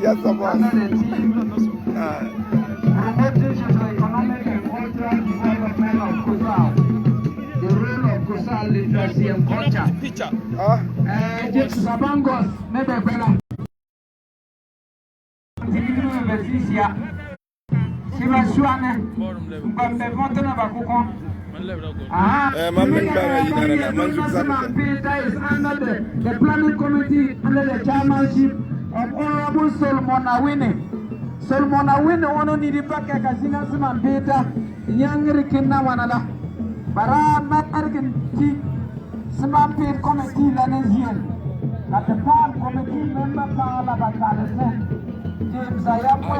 Yes, the boss. Economic and cultural development of Kusaug. The role of Kusaug literacy and culture. Sabangos, maybe better. Sibasuane, Bambe Montana Bakuko. Peter is under the planning committee under the chairmanship of Honorable Solomon Awini. Solomon Awini ono ni dipaka kasina Simon Peter Nyangri Kinna Wanala. Bara Matarkin T Simon Peter committee Lanesian. At the farm committee member Paula Bakalese. James Ayapo.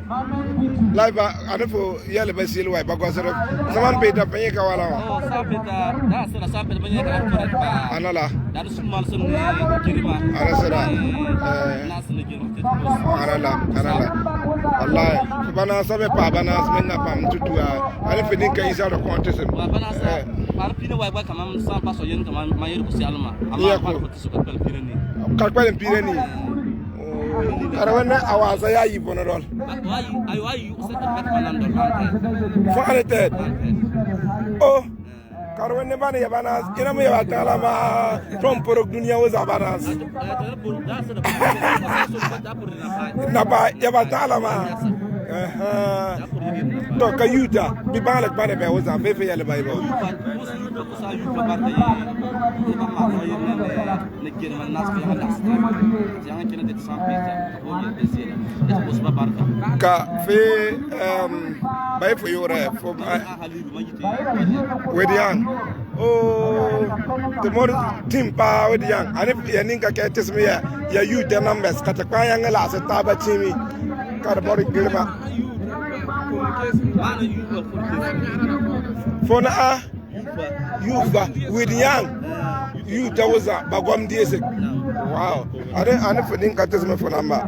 Live, I don't know, yellow basil, why, because someone paid up a kawala. Anala. That is Malson. Allah, Bana Sabe Pabanas, Menapam to do. I don't think he's out of contest. Parpino, I welcome some pass or young command, my Salma. I'm not going to Pyrenee. Carpel and Pyrenee. Caravana, I was a yayi bonarol. Why you said oh, Caravana Banas, Kinami Talama, from Porogunia was Abanas. Naba Yabatalama. Toka Yuta, Bibalak Banaba was a very Bible. Cafe by for your for with young. Oh, the more team power with young. And if Yaninka catches me, ya you the numbers, Katakayang Las at Tabachimi, Caraboric Gilma. For now, you with young. You that was a Bagwam Diesel. Wow. I don't think that is my phone number.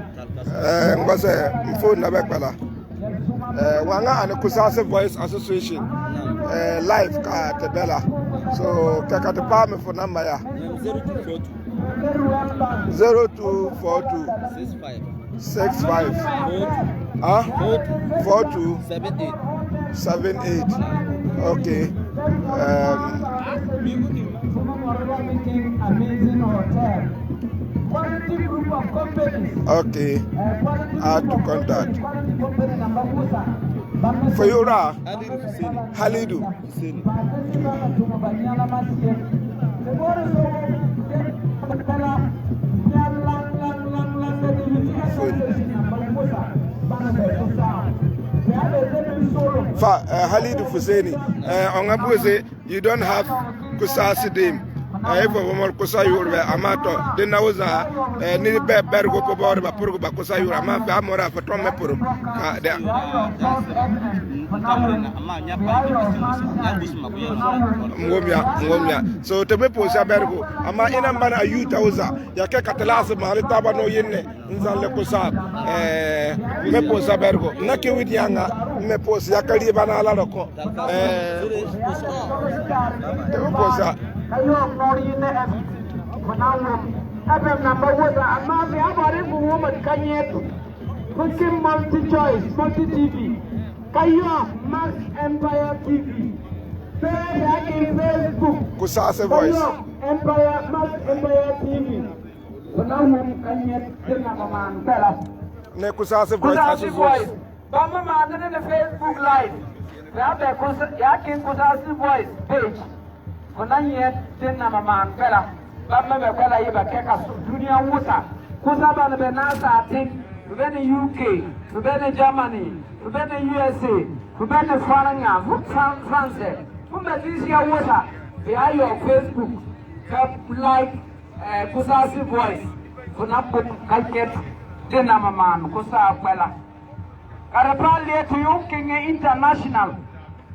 Was a phone number. Wanga and Kusasa Voice Association. Live at Bella. So, Kaka the Palm for number 0242 65 42 78. Okay. Okay. Add to contact. For you, Halidu. Halidu Fuseni. You don't have Kusasi Dim. If a woman Kusayu Amato, then I was a nearly Bergo Poborba Purba Kusayu Amaka Mora for Tomapur. So to me, Posabergo, Ama in a man, a youth, Yakatalas, Maritaba no Yene, Nzalekosa, Meposabergo, Naki with Yanga, Mepos Yakari Banala. Number was a woman can yet multi-choice, multi-TV. Kayo, Max Empire TV. Facebook. Kusasa Voice. Empire, Max Empire TV. Kusasa Voice. Bama man in the Facebook Live. We have the Kusasa Voice page. Yet, then man, Bella. Bama Bella, Keka, Junior Wusa. Kusaba the Benasa, I think, we've been in UK, we've been in Germany, we've been in USA, we've been in France, we've been this year water. They are your Facebook, like Kusasi Voice, for not put Kalket, dena maman kusaug kwela karapali to you king international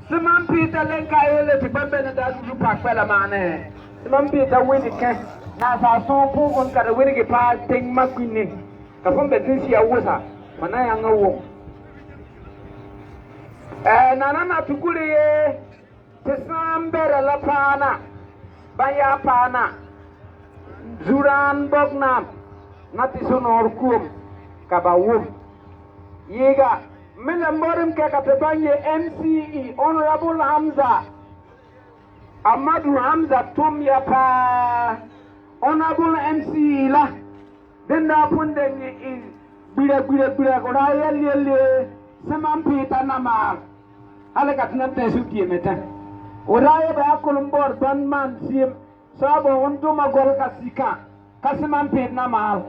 Simon Peter lenka ele to bembe da super kwela mane Simon Peter wini ke na sa so pu on ka wini ke pa ting makwini ka pombe tinsi ya wusa mana yanga wo nana tukuli ye tisambere la pana baya pana zuran bognam nati sonor kum kabawum yiga mena morim ke katebanye MCE Honorable Hamza Amadu Hamza tum ya pa Honorable MCE la denda punde ni bire kora yelle Simon Peter nama Aleka tinante suki meta. Uraye ba kulumbor ban man sim sabo untu magol kasika. Kasiman Peter nama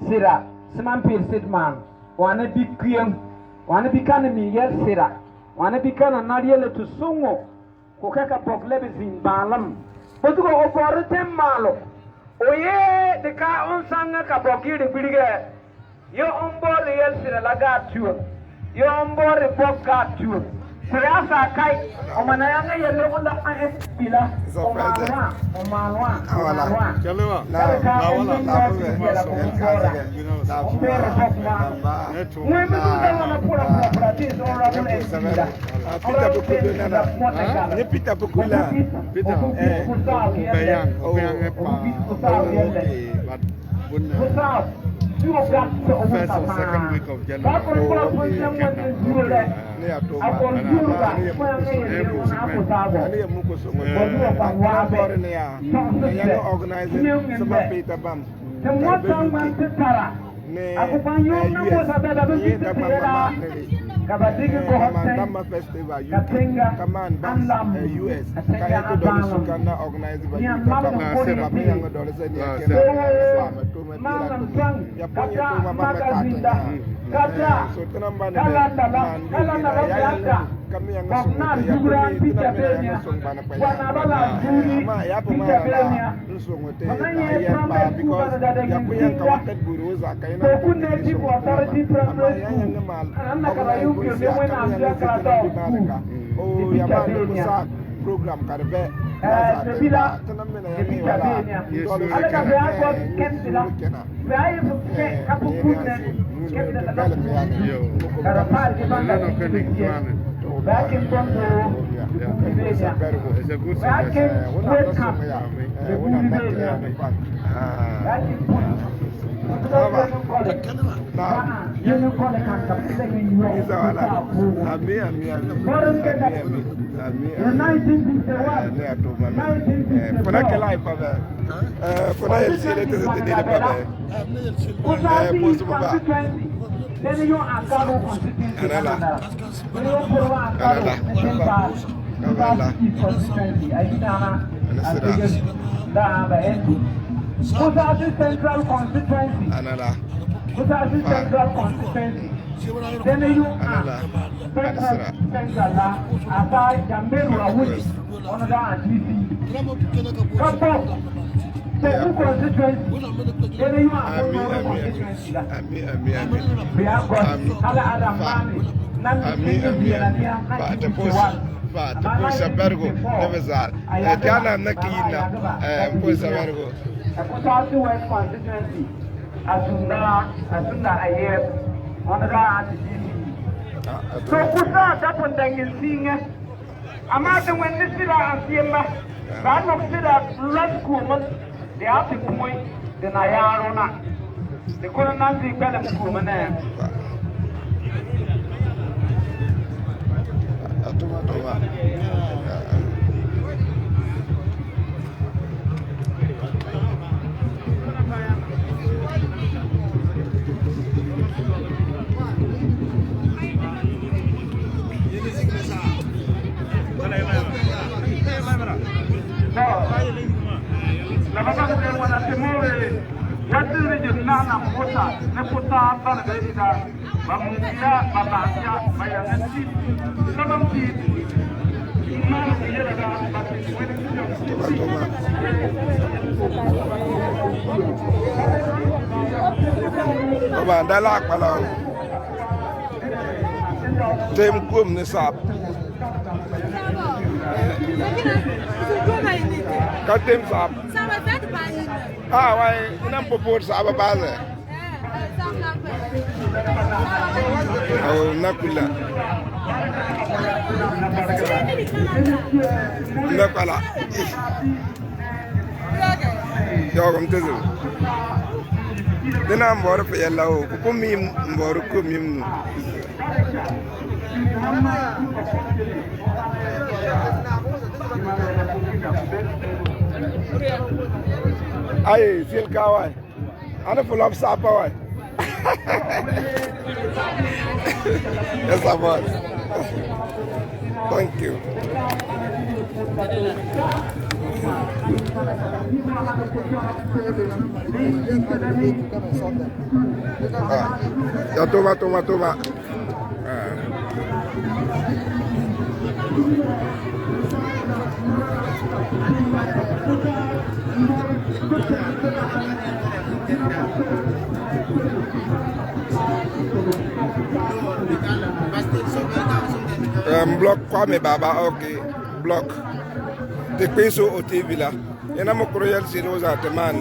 sira. Simon Peter sidman. Wana bikiyang. Wana bikana miyel sira. Wana bikana nariyele tu sungo. Kukaka poklebe zin balam. Botuko oporete malo. Oye deka onsanga kapokiri bilige. Yo ombori yel sira laga tuwa. Yo ombori bokka tuwa. Siyasa kai omanayanga yelle unda bila omalwa Chalewa First or second week of Kabadigi ko Mandama Festival, Command US, Kayato Donisukana organized by Oh, Yamana program Carbe. Back in front It's a good back in welcome. Then you are going to Central Constituency. Central Constituency. Then you are Central aside Jamaica, which on the GC. Then you are constituency. We have got other money. Pois Bergo, Nevezar. Jana Nakina, Pois Bergo. A Southwest constituency. Asunda Ayer, on the GC. So, Kusa, that one thing is seeing it. I'm not the one this is a Siema. I'm not sure less common. They have to point the Nayarona. They couldn't not be better woman there. Ba dalak pala. Tem kum ni sap. Ka tem sap. Ah, why nam popor sap ba ze. Oh, nakula. Nakala. Yo kom tezu. Dina mboro pe yalla o ko mi mboro ko mi mu. Ay, sil kawai. Ana full of sapa wai. Yes, I was. Thank you. Ya toma. Block Kwame Baba, okay. Block. The peso o TV la. Ena mo croyal sino za teman.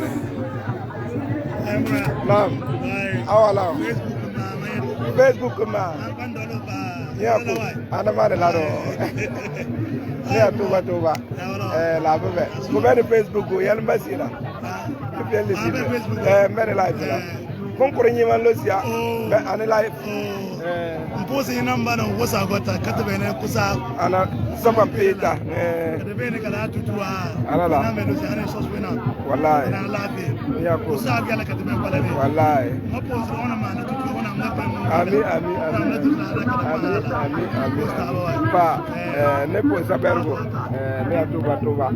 Lam. Awala. Facebook ma. Ya ko. Ana ma la do. Ya tuba. La bebe. Ko be Facebook go yal basira. Mbere live la. Konkuru nyima losia. Be ana live. Mposi inamba na wosa gota katebene kusaug Ana saba pita. Katebene kala tutua. Ana la. Na melo ana soswena. Wallahi. Na lafi. Ya ko. Kusaug yala katebene pala ni. Wallahi. Mposi ona mana tutua ona mnapa. Ami. Pa ne po sabergo. Ne atuba. Toba.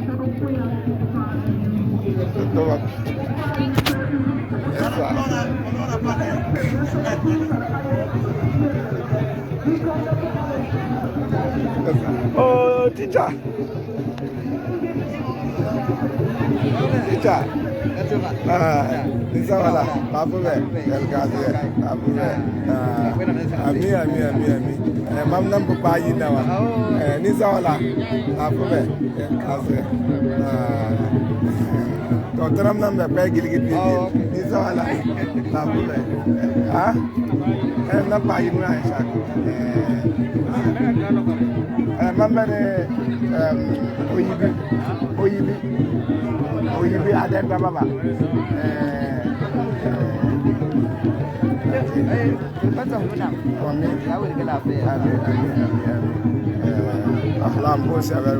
Oh, teacher. Nisa wala. Babu be. Elgazi. Babu be. Ami. Mam nam bu bayi na wa. Nisa wala. Babu be. Elgazi. To tram nam be pe gilgit bi. Nisa wala. Babu be. Ah? Na bayi na sha. Mamma ne oyibi adenta baba ahlam bo sabar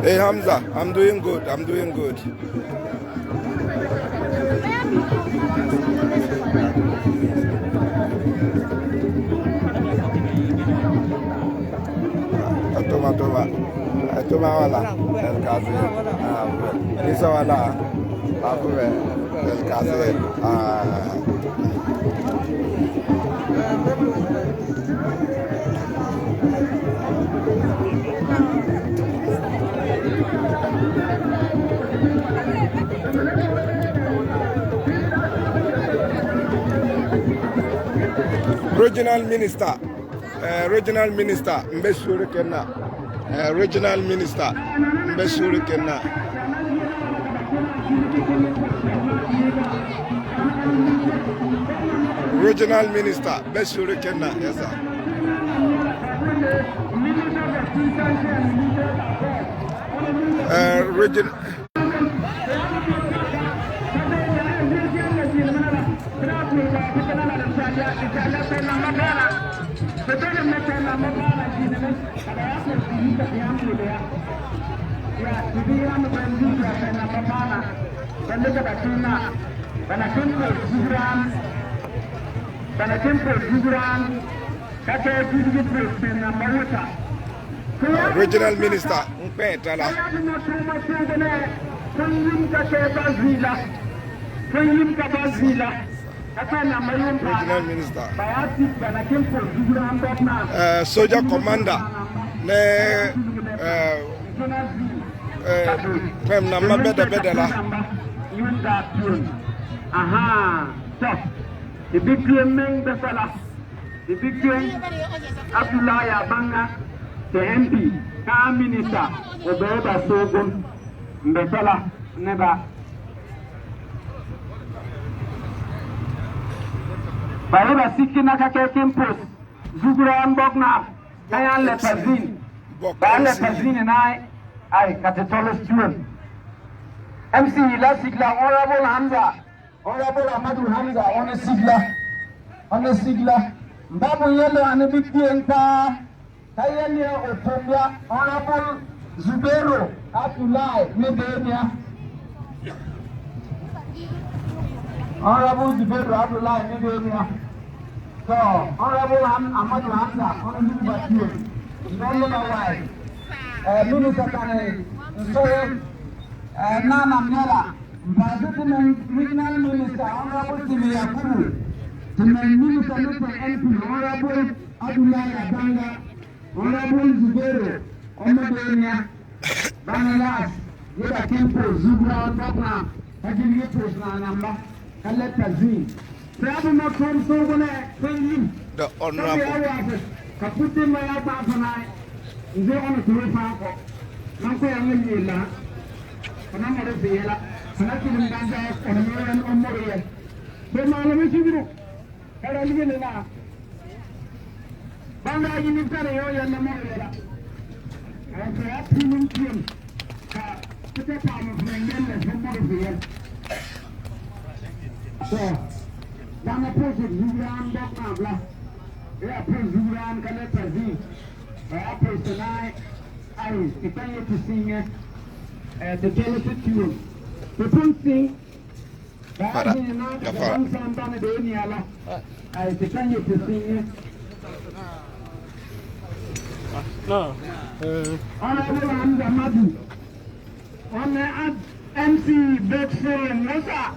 Hey Hamza, I'm doing good. Toma wala. El kazi. Nisa wala. Akube. El kazi. Regional Minister Mbesuru Kenna. Regional Minister Mbesuru Kenna. Regional Minister Mbesuru Kenna. Yes, sir. Regional. Ya, dibilang berhenti ya, karena apa-apa. Dan kita bercina, karena tempat hiburan, kata hidup bersama mereka. Regional Minister, Mpetala. Regional Minister. Soldier Commander. Nama beda lah. Aha, stop. Dibikin meng bersalah. Dibikin Abdullah ya bangga. The MP, ka minister, Obeida Sogun, Mbetala, Neba. Bayiba sikina kakekin post, Zuguran Bogna, Kayan Lepazin, Bayan Lepazin and I Catatolos June. MC Lasigla, Honorable Hamza, Honorable Ahmadu Hamza, on a sigla, Babu Yellow and a big Pienta. Kayanya Otombia, Honorable Zubero, Abdullah, Medenia. Honorable Zubero, Abdullah, Medenia. So, Honorable Ahmadu Hamza, Honorable Batu, don't know why. Minister Kane, so, Nana Mela, President Regional Minister, Honorable Timia Kuru, the Minister MP, Honorable Abdullah Banga. Honorable Zubero, Omadenia, Bangladesh, Yeda Kempo, Zubra, Bakna, Hajili Posna number, Kaletazin. Travel not from Sogone, Penguin. The Honorable Kaputi Maya Papanai, is there on a tour park? Nanko Angela, Panama Villa, Sanakin Ganga, and American Omoria. The Malamichu, Carolina. Bangga ini cara yo yang nama dia. Saya pilih tim. Kita tahu mengenai semua dia. So, nama projek Zuran Bokna bla. Ya projek Zuran kalau terzi. Ya projek naik. Ayo kita yang pusinya. The television. Punsing. Para. Sampai dunia lah. Ayo kita yang pusinya. No. Honorable Hamza Madu. On the MC Bexel and Nasa.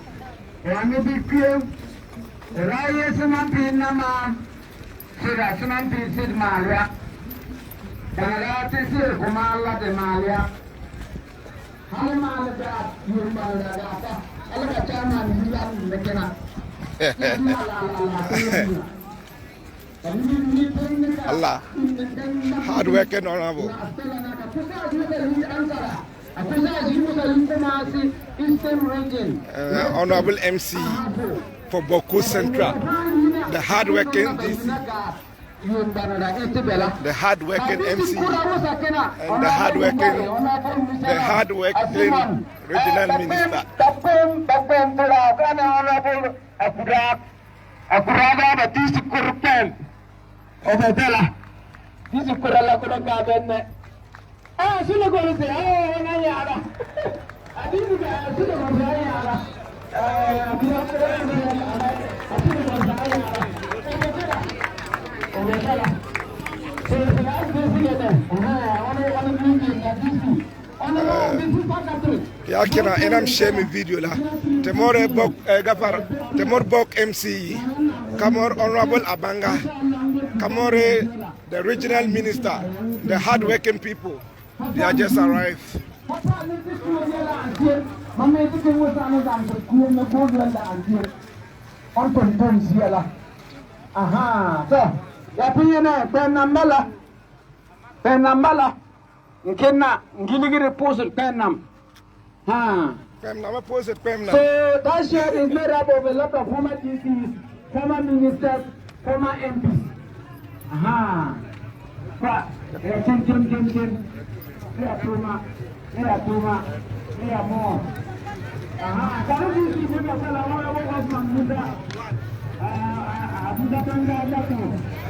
One of the crew. Raya Samantha Nama. Sira Samantha Sid Malia. Darati Sir Kumala de Malia. Halamala, Yumala, Alacana, Milan, Mekena. Allah, hard working honorable. Honorable MC for Boku Central, the hard working DC, the hard working MC, and the hard working regional minister. Akurada batisi kurpen. Obedela. Disi kurala kuna kabenne. Sila ko rin siya. Nanyara. Adisi ka, sila ko siya yara. Obedela. Sila sila disi yete. Ya kina enam share mi video la. Temore bok MC. Kamor Honorable Abanga. Kamore the regional minister. The hard-working people. They are just arrived. Aha, so ya piyene penambala nkenna ngiligiri posul penam. So that share is made up of a lot of former DCs, former ministers, former MPs. Aha. But Jim. Here more. Aha. Can you see the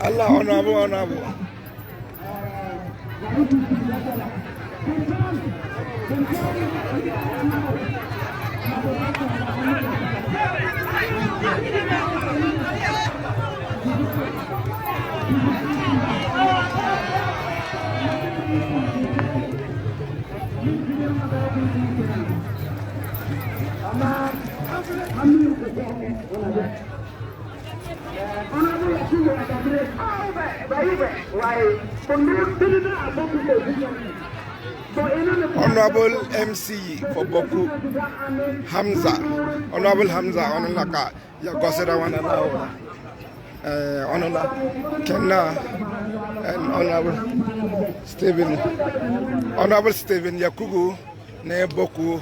Allah honorable. Honorable MC for Boku Hamza, Honorable Hamza, Honorable Yakosera Wanana, Honorable Kenna, and Honorable Stephen Yakubu, ne Boku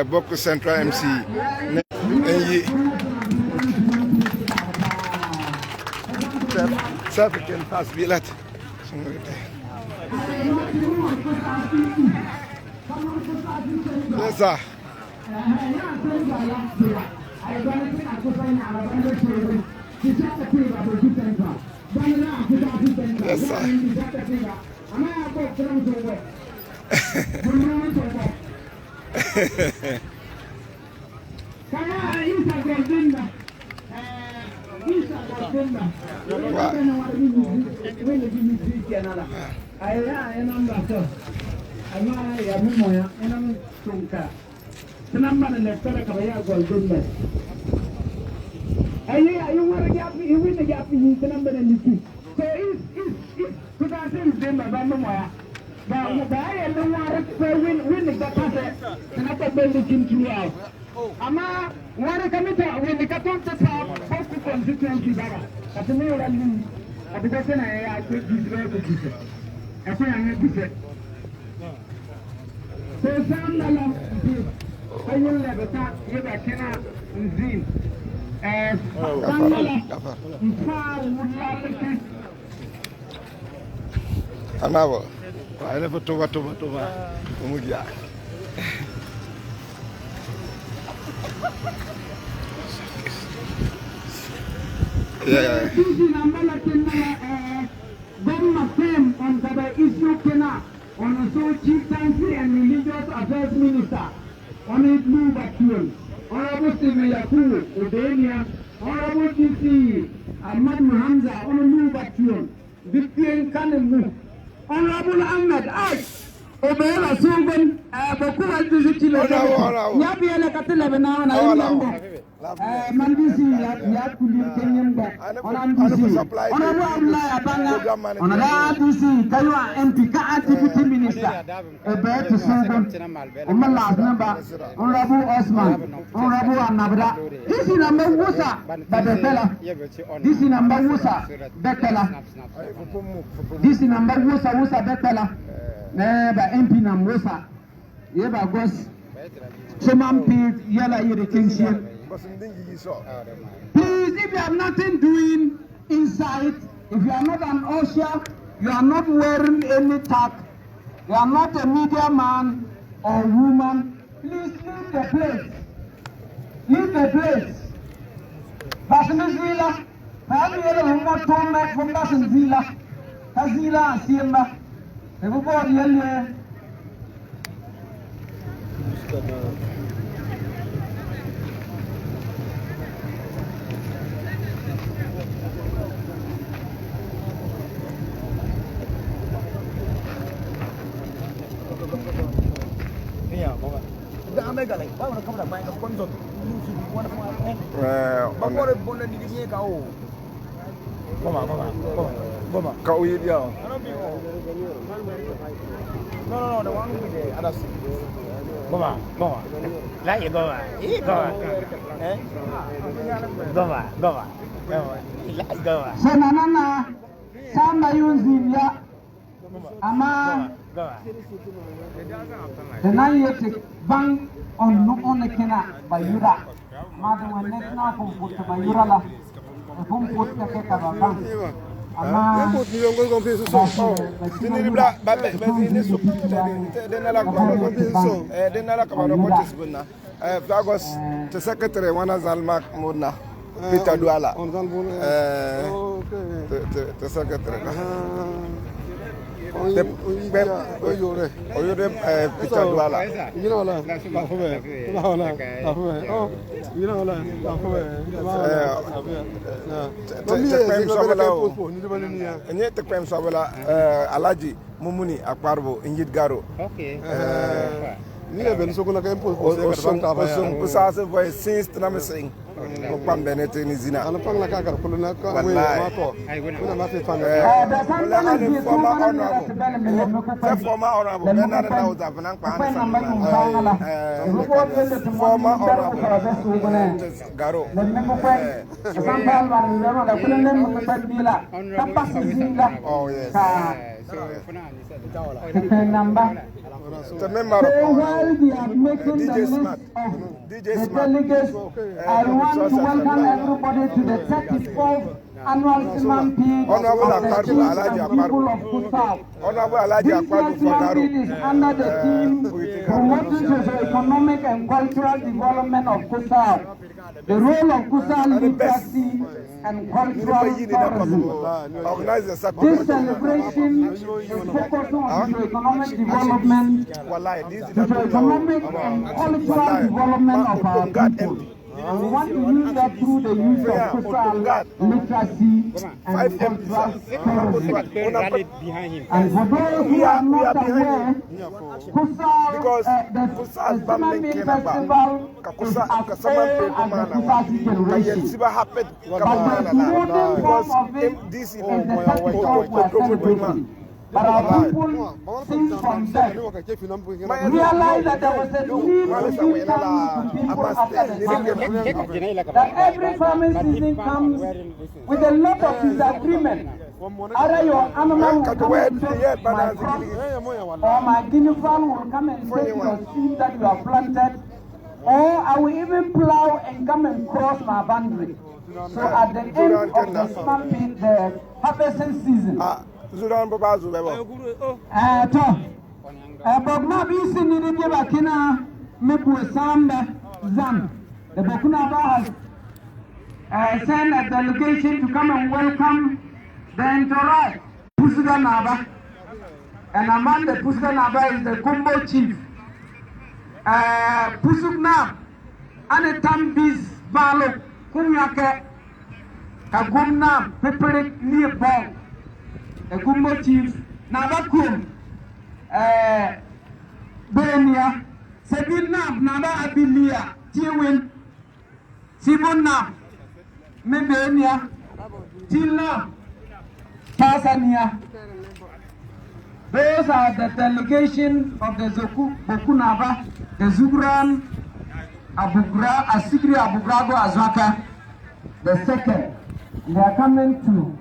Boku Central MC. African fast billet. Yes, sir. Yes, sir. Ama wale kamita wale katonte pa boku constituency baba katumi orali abigose na ya ko disre ko dise ako ya dise so sandala ayun le beta yeba kena nzin sandala mfal mulaleke Anawo ale foto umuja yeah. On the issue on the chieftaincy and religious affairs minister on it move at you. Honorable Stephen Yakubu, Udenia, Honorable DC Ahmad Hamza on a move at you. Victorian Kanu, Honorable Ahmed Obela Sugan, Boku at the city. Yabiela Catalana, and I Mandisi, Yakubu Kenyan back on RDC, Kaywa MP, Deputy Minister, a bed to Sugan, Omala number, Honorable Osman, Honorable Anabra. This is number Wusa, Badella. This is number Wusa, Betella. This is number Wusa, Betella. Neba MP Namusa, Yeba Gos, Suman Pig, Yella irritation. Please, if you have nothing doing inside, if you are not an usher, you are not wearing any tag, you are not a media man or woman, please leave the place. Leave the place. Basinzila, Pamela Humotomek from Basinzila, Kazila, Simba, everybody here. Kau ini dia. No, the one with the other. Boma. Like Boma. Boma. Like Boma. Senana, Samba Yunzia, Ama, the Nayatic Bank on no on the Kena by Yura. Mother will let now from put by Yurala, whom put the Kekaba. Ama, Ini bila babek ini sup. Denala kamano kotis bunna. Flagos te secretary wana Zalmak Mudna. Peter Douala. Te secretary. oyore picture duala enye te kwem sabala alaji mumuni akparbo injit garo okay ni le ben sokuna kay pos sa se voice since tnamesing ko pam benete ni zina ana pang la kakar ko na ko we ma ko kuna ma fe fan former honorable na na uta fanan pa former honorable garo oh yes the member while they are making the list of the delegates, I want to welcome everybody to the 34th annual Siman Peak of the people of Kusaug. This Siman Peak is under the theme promoting socio-economic and cultural development of Kusaug. The role of Kusaug literacy and cultural tourism. This celebration is focused on socio-economic development, socio-economic and cultural development of our people. We want to use that through the use of Kusaug literacy and cultural tourism. And for those who are not aware, Kusaug, the Siman Peak Festival is as old as the Kusaug generation. But the modern form of it is the 34th we are celebrating. But our people, since from that, realized that there was a need to give time to people after the famine. That every farming season comes with a lot of disagreement. Either your animal will come and take my crop, or my guinea fowl will come and take your seed that you have planted, or I will even plow and come and cross my boundary. So at the end of the Siman Peak, the harvesting season, Bogna Bisi Nidi Bakina Mipu Samba Zam. The Bokunaba has sent a delegation to come and welcome the entourage Pusuga Naba. And among the Pusuga Naba is the Kumbo chief. Pusugna Anetambis Balo Kumyake Kagumna Peperik Nearby. The Kumbo chief Nabakum Benia Sebina Naba Abilia Tiwin Sibuna Mebenia Tila Tanzania. Those are the delegation of the Bokunaba, the Zubran, Abugra, Asigri Abugrago Azwaka, the second. They are coming to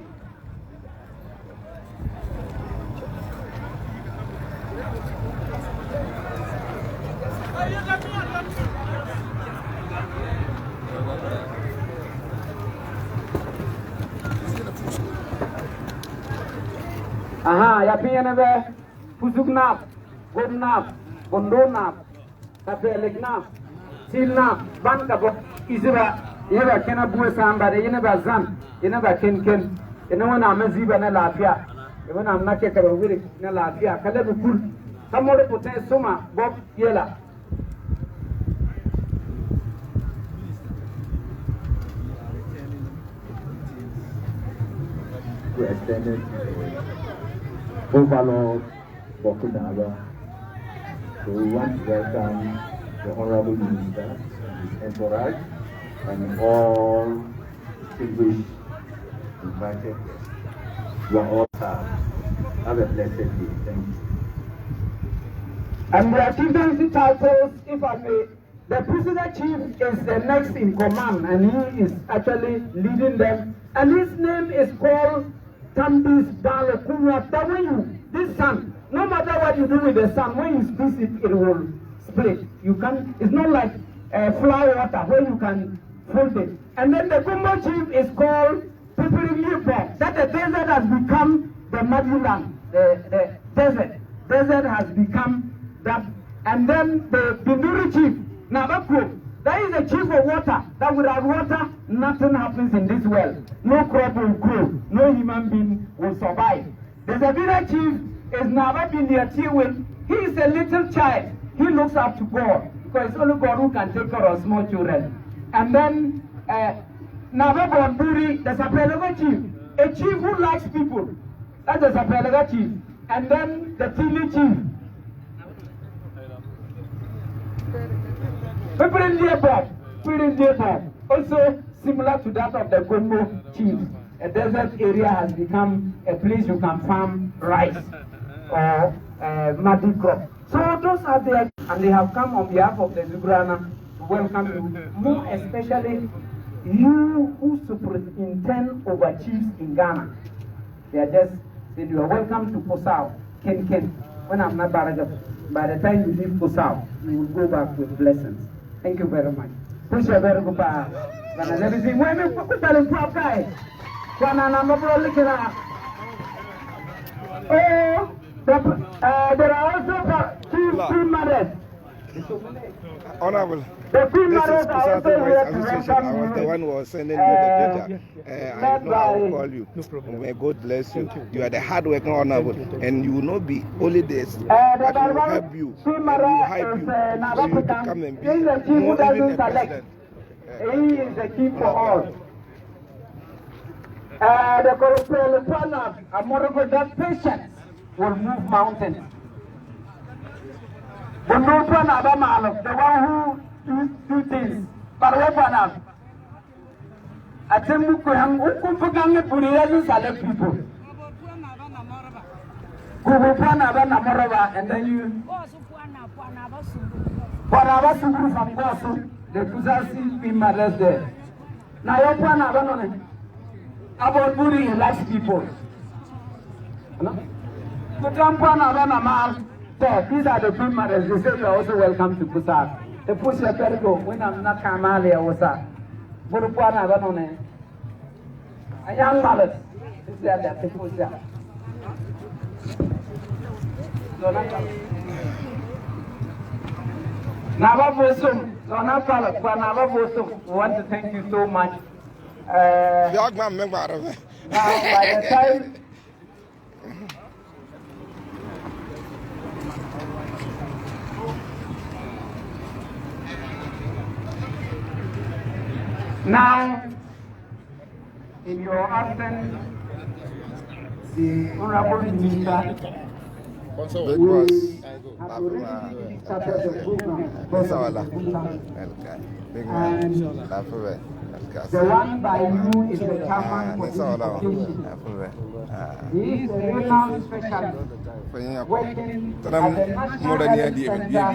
ya piyanebe Pusuknap, Godnap, Bondonap, Tabeliknap, Silnap, Bankabo, Isra, Yeva Kena Buesamba, the Yeneba Zan, Yeneba Ken, and when I'm a Ziba Lafia, when I'm not a Wirik Nalafia, Kalebukul, Tamore Poten Soma, Bob Yella. We extended Overlord Bokunaba. So we want to welcome the Honorable Minister, his entourage, and all distinguished invited guests. You are all have a blessed day. Thank you. And the achievements titles, if I may, the prisoner chief is the next in command, and he is actually leading them. And his name is called Tambis Balo Kunya. That when you, this sun, no matter what you do with the sun, when you squeeze it, it will split. You can, it's not like flour water where you can fold it. And then the Kumbo chief is called Pipiri. That the desert has become the Madiland, the desert. Desert has become that. And then the Binduri chief, Nabaku, that is the chief of water. That without water, nothing happens in this world. No crop will grow. No human being will survive. The Zabira chief is Nava Bindiatiwe. He is a little child. He looks up to God because it's only God who can take care of small children. And then Nava Bonduri, the Sapelaga chief, a chief who likes people. That's the Sapelaga chief. And then the Tili chief. People in Bob, also similar to that of the Congo chief. A desert area has become a place you can farm rice or muddy crop. So those are there, and they have come on behalf of the Zugrana to welcome you, more especially you who superintend over chiefs in Ghana. They are just saying you are welcome to kusaug, Ken. When I'm not Baraga, by the time you leave kusaug, you will go back with blessings. Thank you very much. Push your very good bar. And everything. Women, put that in proper guy. Oh, there are also two mothers. Honorable, the two this is mothers are also Kusasa here Voice to Association. I was the welcome one who was sending you the picture. I know I will call you. No problem. May God bless you. You are the hard-working honorable, and you will not be only this, but we will help you. And we will hype you so you become and be more even a president. He is the chief for all. The correspondent of Amoroko, that patience will move mountains. The no one of the one who do things. But what one of? I tell you, Kumpaganga Puriya select people. Kumpana, and then you. Panava Sukru from Gosu, the Kusasi mothers there. Now, your Panava. About Buri likes people. These are the two mothers. They say you are also welcome to kusaug. The push your perigo when I'm not Kamali or what's up. Burupuana Vanone. A young mother. This is that the push up. Nava Bosum, Dona Pala, Nava Bosum, we want to thank you so much. Now, by the time now, in your absence, the Honorable Minister will have already started the program. The one by you is the chairman for this occasion. He is a renowned specialist working at the National Health Center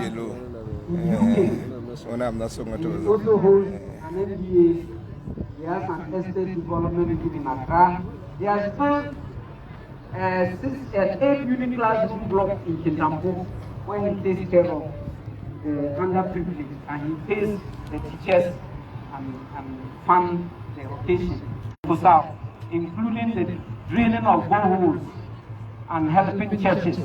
in UK. He also holds an MBA. He has an estate development in Accra. He has built an 8-unit classroom block in Kintampo where he takes care of the underprivileged and he pays the teachers and fund the occasion, including the draining of boreholes and helping churches.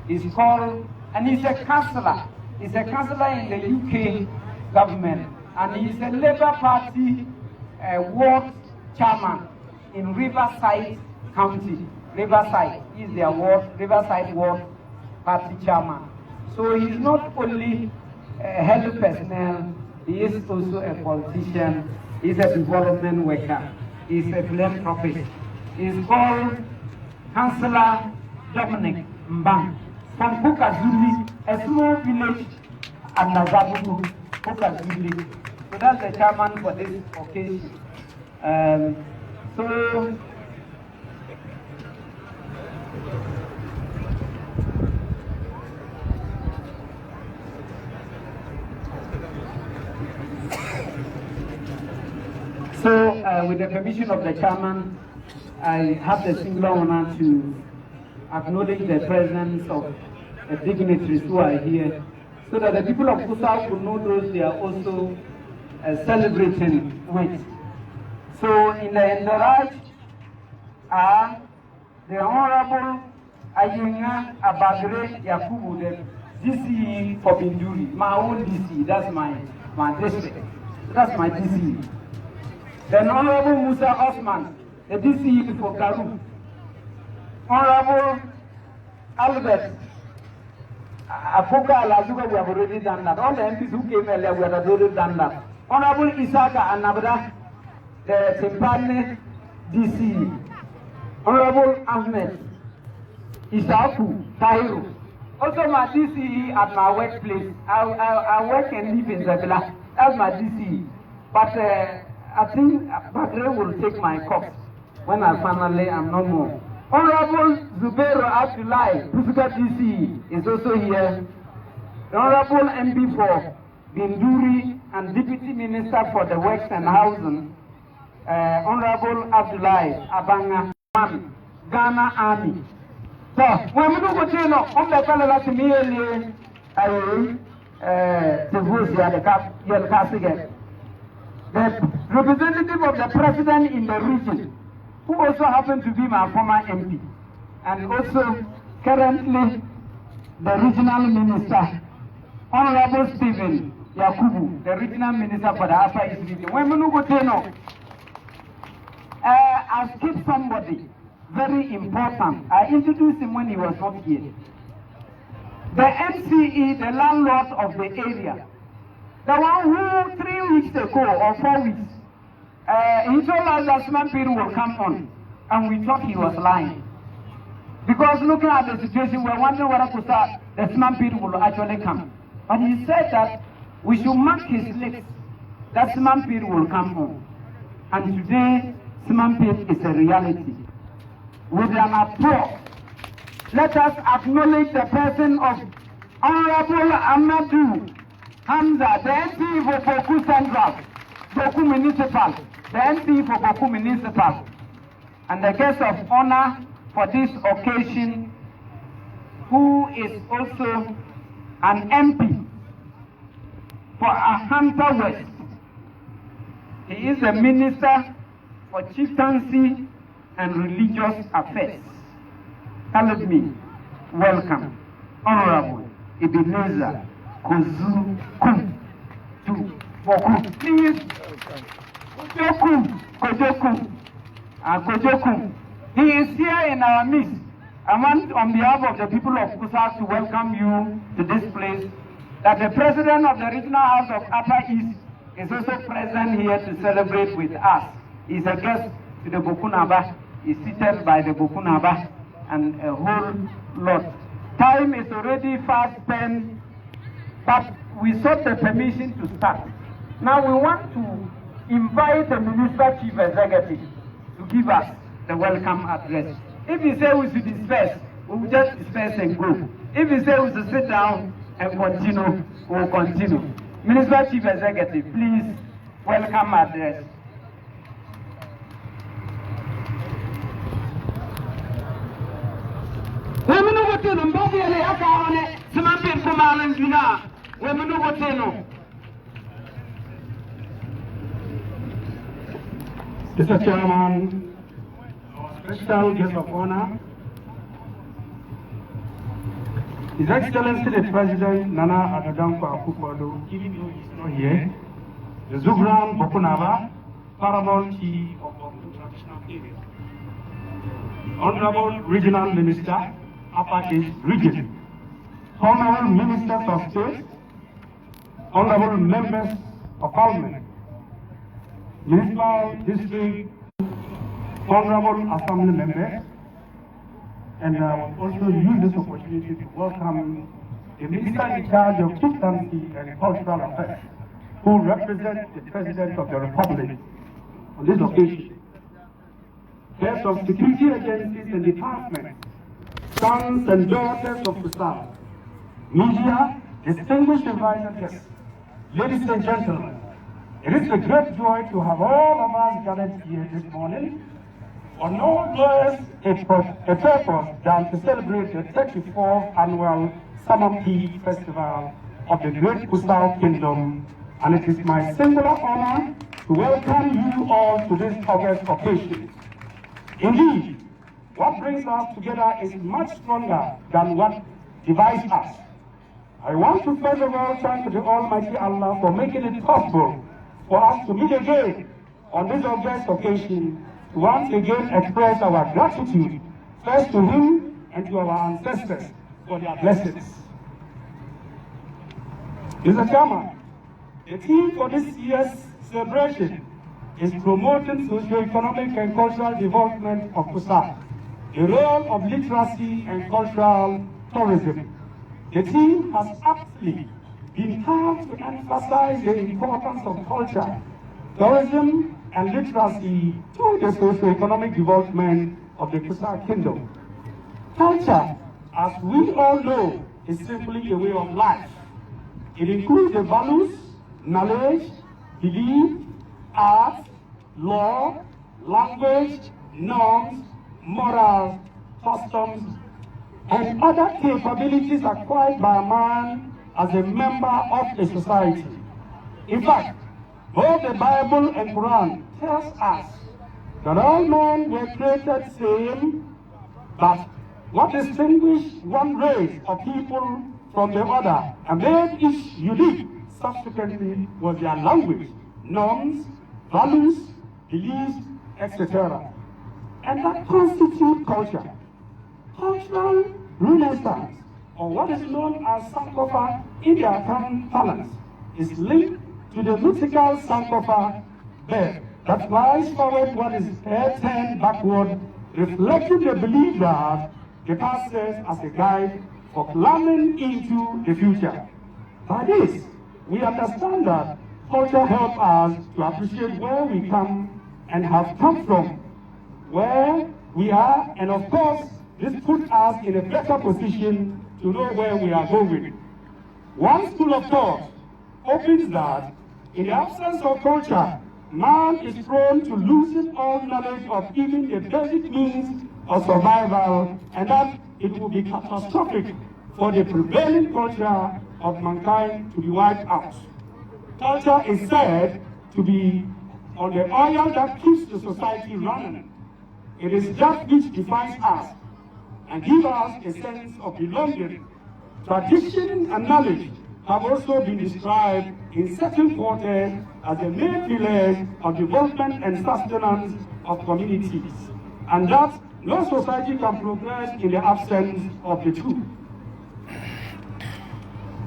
He's called, and he's a councillor. He's a councillor in the UK government, and he's a Labour Party ward chairman in Riverside County. Riverside is their ward, Riverside ward party chairman. So he's not only a health personnel, he is also a politician, he's a development worker, he's a philanthropist. He's called Councillor Dominic Mbang from Kukazuli, a small village at Nazabuku, Kukazuli. So that's the chairman for this occasion. So, with the permission of the chairman, I have the singular honor to acknowledge the presence of the dignitaries who are here, so that the people of Kusaug will know those they are also celebrating with. So, in the entourage are the Honorable Ayenga Abagre Yakubu, the DCE for Binduri, my own DC, that's my district, that's my DCE. The Honorable Musa Osman, the DCE for Karu. Honorable Albert Afuka Lazuka, we have already done that. All the MPs who came earlier, we have already done that. Honorable Isaka Anabra, the Timpane DC. Honorable Ahmed Isaku Tahiru. Also my DCE at my workplace. I work and live in Zabila. That's my DCE. But I think Badre will take my cup when I finally am no more. Honorable Zubero Abdullahi, Physical DCE, is also here. The Honorable MB for Binduri and Deputy Minister for the Works and Housing, Honorable Abdullahi Abanga, Ghana Army. So, when we go to no, on the color of me, the representative of the president in the region, who also happened to be my former MP, and also currently the regional minister, Honorable Stephen Yakubu, the regional minister for the Upper East region. When we go to no, I skipped somebody very important. I introduced him when he was not here. The MCE, the landlord of the area, the one who 3 weeks ago or 4 weeks, he told us that Smampir will come on, and we thought he was lying. Because looking at the situation, we're wondering whether the Smampir will actually come. But he said that we should mark his lips that Smampir will come on. And today, Smampir is a reality. With an applause, let us acknowledge the person of Honorable Amadou Hamza, the MP for Boku Central, Boku Municipal, the MP for Boku Municipal, and the guest of honor for this occasion, who is also an MP for Ahanta West. He is the Minister for Chieftaincy and Religious Affairs. Help me welcome Honorable Ebenezer Kozu to Boku. Please, Kojoku. He is here in our midst. I want on behalf of the people of Kusaug to welcome you to this place. That the President of the Regional House of Upper East is also present here to celebrate with us. He is a guest to the Bokunaba. Is seated by the Bokunaba and a whole lot. Time is already fast spent, but we sought the permission to start. Now we want to invite the Minister Chief Executive to give us the welcome address. If he says we should disperse, we will just disperse and go. If he says we should sit down and continue, we will continue. Minister Chief Executive, please welcome address. Mr. Chairman, our special guest of honor, His Excellency the President Nana Adadankwa Akufo-Addo, even though he's not here, the Zubran Bokunaba, Paramount Chief of the Traditional Area, Honorable Regional Minister, Upper East Region, Honorable Ministers of State, Honorable Members of Parliament, Municipal District, Honorable Assembly Members, and I will also use this opportunity to welcome the Minister in charge of Chieftaincy and Cultural Affairs, who represents the President of the Republic on this occasion. Heads of security agencies and departments, sons and daughters of the South, media, distinguished invited guests, ladies and gentlemen, it is a great joy to have all of us gathered here this morning on no less a purpose than to celebrate the 34th annual Summer Tea Festival of the Great Kusaug Kingdom, and it is my singular honor to welcome you all to this August occasion. Indeed, what brings us together is much stronger than what divides us. I want to first of all thank the Almighty Allah for making it possible for us to meet again on this August occasion to once again express our gratitude first to Him and to our ancestors for their blessings. Mr. Chairman, the theme for this year's celebration is promoting socio-economic and cultural development of kusaug, the role of literacy and cultural tourism. The theme has aptly been carved to emphasize the importance of culture, tourism, and literacy to the socio-economic development of the Kusaug Kingdom. Culture, as we all know, is simply a way of life. It includes the values, knowledge, belief, art, law, language, norms, morals, customs, and other capabilities acquired by a man as a member of a society. In fact, both the Bible and Quran tells us that all men were created same, but what distinguished one race of people from the other and made each unique subsequently was their language, norms, values, beliefs, etc. And that constitutes culture. Cultural renaissance, or what is known as Sankofa in the African parlance, is linked to the mythical Sankofa bird that flies forward what is head turned backward, reflecting the belief that the past serves as a guide for climbing into the future. By this, we understand that culture helps us to appreciate where we come and have come from, where we are, and of course, this puts us in a better position to know where we are going. One school of thought opens that in the absence of culture, man is prone to losing all knowledge of even the basic means of survival, and that it will be catastrophic for the prevailing culture of mankind to be wiped out. Culture is said to be on the oil that keeps the society running. It is that which defines us and gives us a sense of belonging. Tradition and knowledge have also been described in certain quarters as the main pillars of development and sustenance of communities, and that no society can progress in the absence of the two.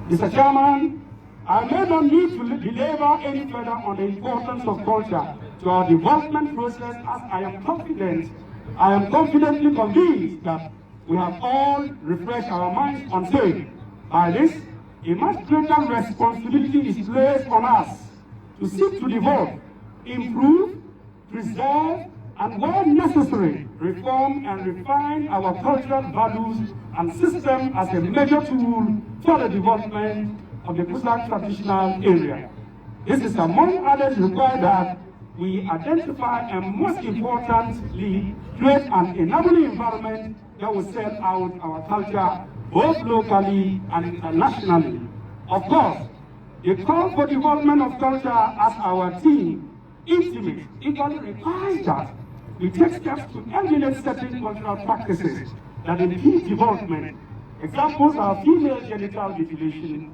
Mr. Chairman, I may not need to belabor any further on the importance of culture to our development process, as I am confidently convinced that we have all refreshed our minds on saying, by this, a much greater responsibility is placed on us to seek to develop, improve, preserve, and where necessary, reform and refine our cultural values and system as a major tool for the development of the Kusaug traditional area. This is among others required that we identify and most importantly, create an enabling environment that will sell out our culture both locally and internationally. Of course, the call for development of culture as our team, intimate, equally requires that we take steps to eliminate certain cultural practices that impede development. Examples are female genital mutilation,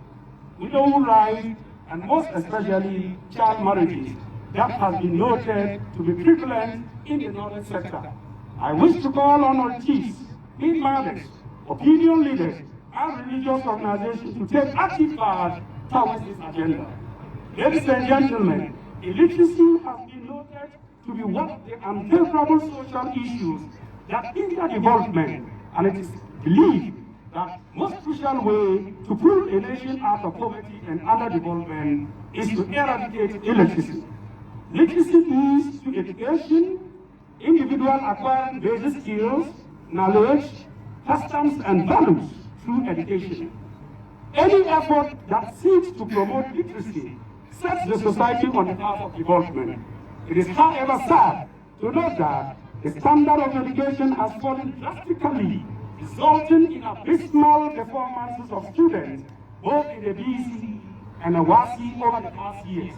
widow rights, and most especially child marriages that has been noted to be prevalent in the northern sector. I wish to call on all chiefs, big mothers, opinion leaders, and religious organizations to take active part towards this agenda. Ladies and gentlemen, illiteracy has been noted to be one of the unfavorable social issues that hinder development, and it is believed that most crucial way to pull a nation out of poverty and underdevelopment is to eradicate illiteracy. Literacy is to education, individual acquiring basic skills, knowledge, customs, and values through education. Any effort that seeks to promote literacy sets the society on the path of development. It is, however, sad to note that the standard of education has fallen drastically, resulting in abysmal performances of students, both in the BC and the WASI over the past years.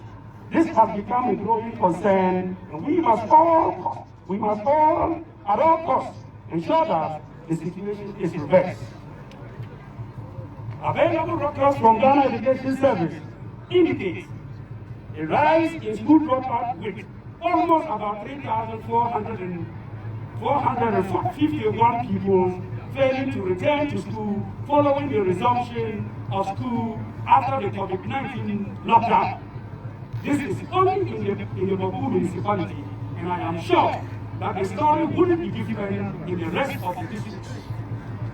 This has become a growing concern, and we must all, at all costs, ensure that the situation is reversed. Available records from Ghana Education Service indicate a rise in school dropout with almost about 3,451 people failing to return to school following the resumption of school after the COVID-19 lockdown. This is only in the Boku municipality, and I am sure that the story wouldn't be different in the rest of the districts.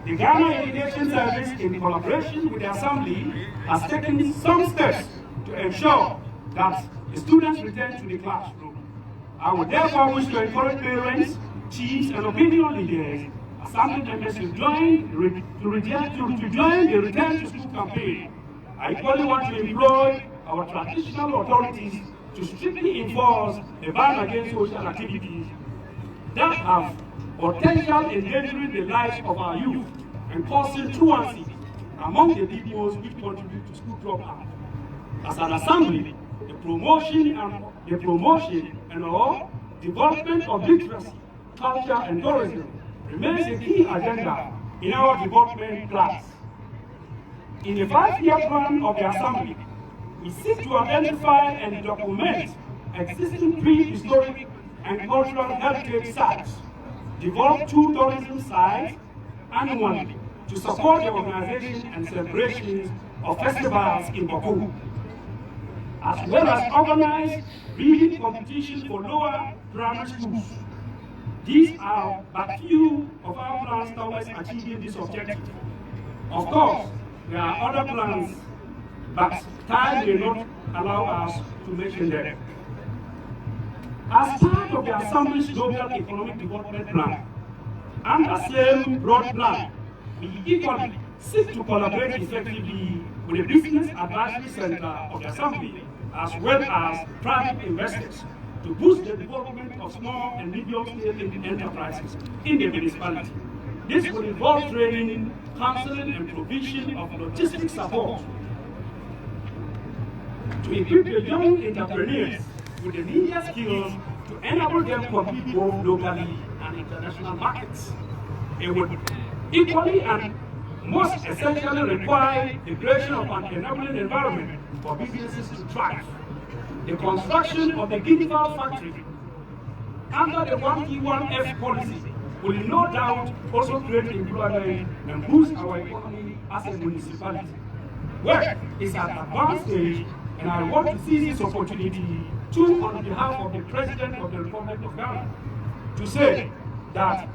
The Ghana Education Service, in collaboration with the Assembly, has taken some steps to ensure that the students return to the classroom. I would therefore wish to encourage parents, chiefs, and opinion leaders, Assembly members to join the Return to School campaign. I equally want to employ our traditional authorities to strictly enforce the ban against social activities that have potential endangering the lives of our youth and causing truancy among the peoples which contribute to school dropout. As an assembly, the promotion and or development of literacy, culture, and tourism remains a key agenda in our development plans. In the 5-year plan of the Assembly, we seek to identify and document existing prehistoric and cultural heritage sites, develop 2 tourism sites annually to support the organization and celebrations of festivals in Boku, as well as organize reading competitions for lower primary schools. These are but few of our plans towards achieving this objective. Of course, there are other plans, but time may not allow us to mention them. As part of the Assembly's Global Economic Development Plan and the same broad plan, we equally seek to collaborate effectively with the Business Advisory Center of the Assembly, as well as private investors, to boost the development of small and medium-scale enterprises in the municipality. This will involve training, counseling, and provision of logistic support to equip the young entrepreneurs with the needed skills to enable them to compete both locally and international markets. It would equally and most essentially require the creation of an enabling environment for businesses to thrive. The construction of the guinea fowl factory under the 1E1F policy will no doubt also create employment and boost our economy as a municipality. Work is at an advanced stage, and I want to seize this opportunity to, on behalf of the President of the Republic of Ghana, to say that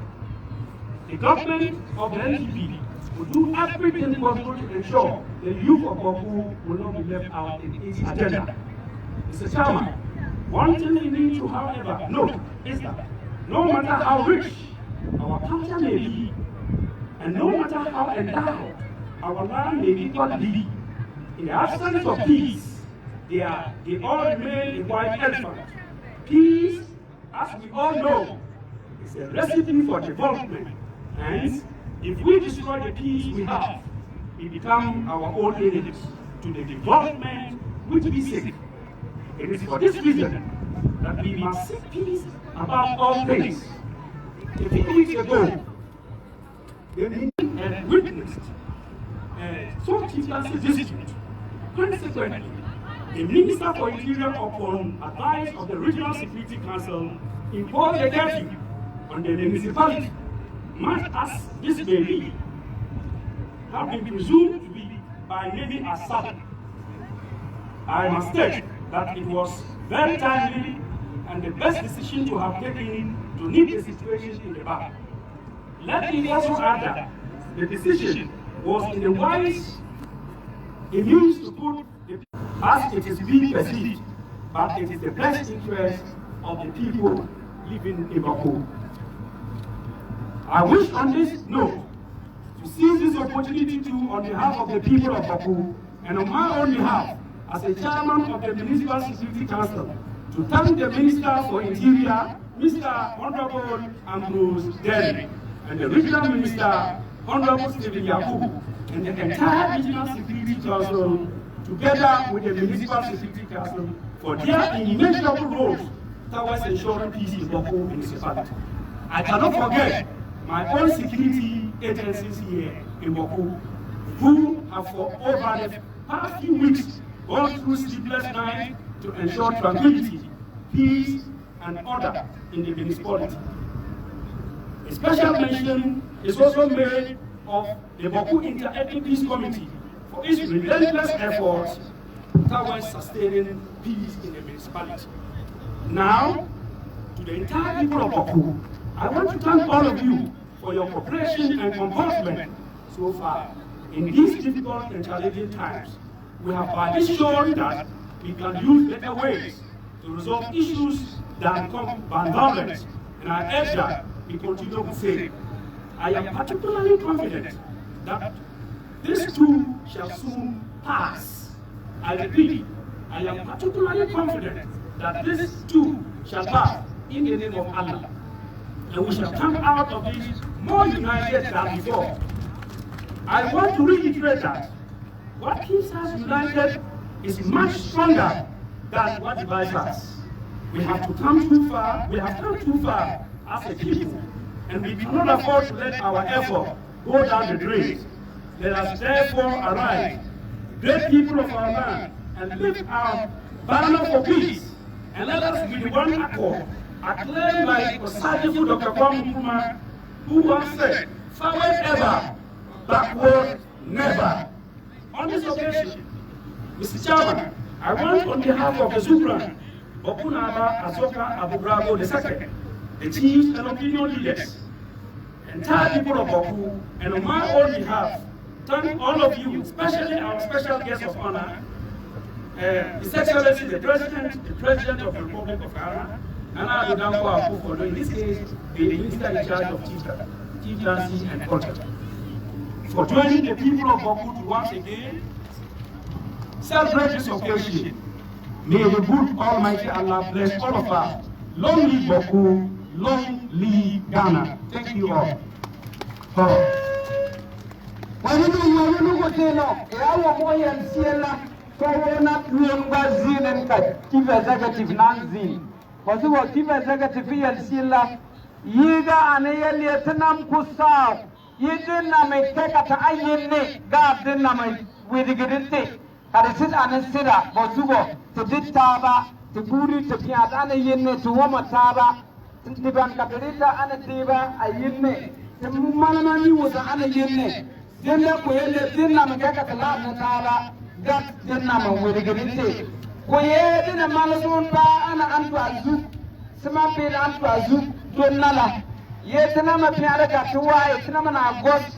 the government of the NDP will do everything possible to ensure the youth of Boku will not be left out in its agenda. Mr. Chairman, one thing we need to, however, note is that no matter how rich our culture may be, and no matter how endowed our land may equally be, in the absence of peace, they all remain a white elephant. Peace, as we all know, is a recipe for development. Hence, if we destroy the peace we have, we become our own enemies to the development which we seek. It is for this reason that we must seek peace above all things. A few weeks ago, the nation had witnessed some chieftaincy dispute. Consequently, the Minister for Interior, upon advice of the Regional Security Council, imposed a curfew on the municipality, much as this may be, have been presumed to be by many as sudden. I must state that it was very timely and the best decision to have taken to nip the situation in the bud. Let me also add that the decision was in the wise means to put the as it is being perceived, but it is the best interest of the people living in Boku. I wish on this note to seize this opportunity to, on behalf of the people of Boku, and on my own behalf, as a chairman of the Municipal Security Council, to thank the Minister for Interior, Mr. Honorable Ambrose Derry, and the Regional Minister, Honorable Stephen Yakubu, and the entire Regional Security Council, together with the Municipal Security Council, for their immeasurable roles towards ensuring peace in Boku municipality. I cannot forget my own security agencies here in Boku, who have for over the past few weeks gone through sleepless nights to ensure tranquility, peace, and order in the municipality. A special mention is also made of the Boku Inter-Ethnic Peace Committee for its relentless efforts towards sustaining peace in the municipality. Now, to the entire people of Boku, I want to thank all of you for your cooperation and commitment so far. In these difficult and challenging times, we have already shown that we can use better ways to resolve issues than violence, and I urge that we continue the same. I am particularly confident that this too shall soon pass. I repeat, I am particularly confident that this too shall pass in the name of Allah, and we shall come out of this more united than before. I want to reiterate that what keeps us united is much stronger than what divides us. We have come too far as a people, and we cannot afford to let our effort go down the drain. Let us therefore arise, great people of our land, and lift our banner for peace, and let us be the one accord, acclaimed by Osajifu Dr. Kwame Nkrumah, who once said, "Forward ever, backward never." On this occasion, Mr. Chairman, I want on behalf of the Zubran, Bokunaba Azoka Abubrabo II, the chiefs and opinion leaders, entire people of Boku, and on my own behalf, thank all of you, especially our special guest of honor, His Excellency the President of the Republic of Ghana, and I will now for in this case, the Minister in charge of chieftaincy and culture, for joining the people of Boku to once again celebrate this occasion. May the good Almighty Allah bless all of us. Long live Boku, long live Ghana. Thank you all. Chief Executive Nanzin. Possible Chief Executive Yelsila, Yiga and Yeliatanam Kusaug, Yidinam Tekata Ayene, Gardinam with the Gidite, Harisit and Sira, Bosugo, to Ditaba, to Guri, to Piatana Yene, to Womataba, to Tiban Catarita and a Tiba, Ayene, the Manamani was an Ayene, then the Dinam Tekata Taba, that Dinam with the Gidite. Koye dina malasun pa ana antu azu sama pe antu azu donnala ye tana ma piara ka tuwa ye tana na gos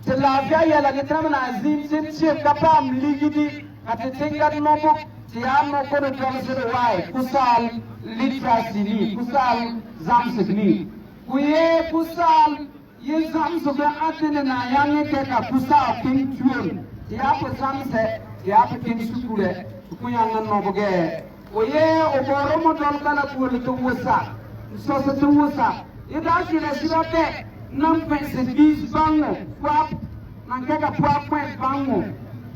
tilafia ya la tana na zin sin kapam ligidi atetenga nomo tiamo ko no tramsere wai kusal litrasini kusal zamsigni koye kusal ye zamsuga atene na yange ke ka kusal king tuon ya ko zamse ya ko king sukure kuyanga noboge oye oboro modol kala pur to wusa so to wusa ida sira sirate nam pese bis bango pap nangeka pap point bango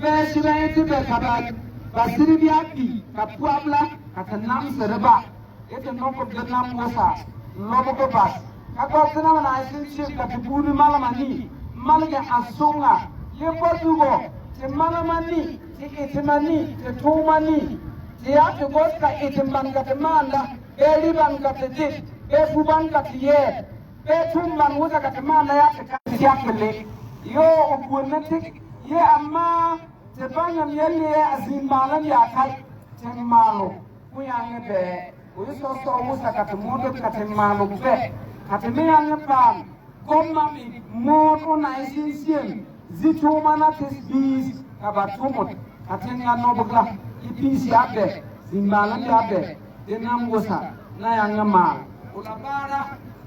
be sira ete be kabat basiri biaki ka puabla ka nam serba ete noko de nam wusa nobogo bas ka ko sina na isin ship ka puri malamani malga asonga ye podugo te malamani itimani, the Tomani, the Atagoska Itimanga Tamanda, Eliban got the dish, Efuban got the air, Etumban was a Catamanda Yakali, yo Opunetic, ye ama, the Bangam Yelly as in Malan Yakai, Temalo, we are a bear, we saw was a Catamoto Catamano bear, Catamian Palm, Gomami, more on ice in Zitomanatis bees about Tomot. Atenya nobogla ipisi abe zimbalan abe denam gosa na yanga mal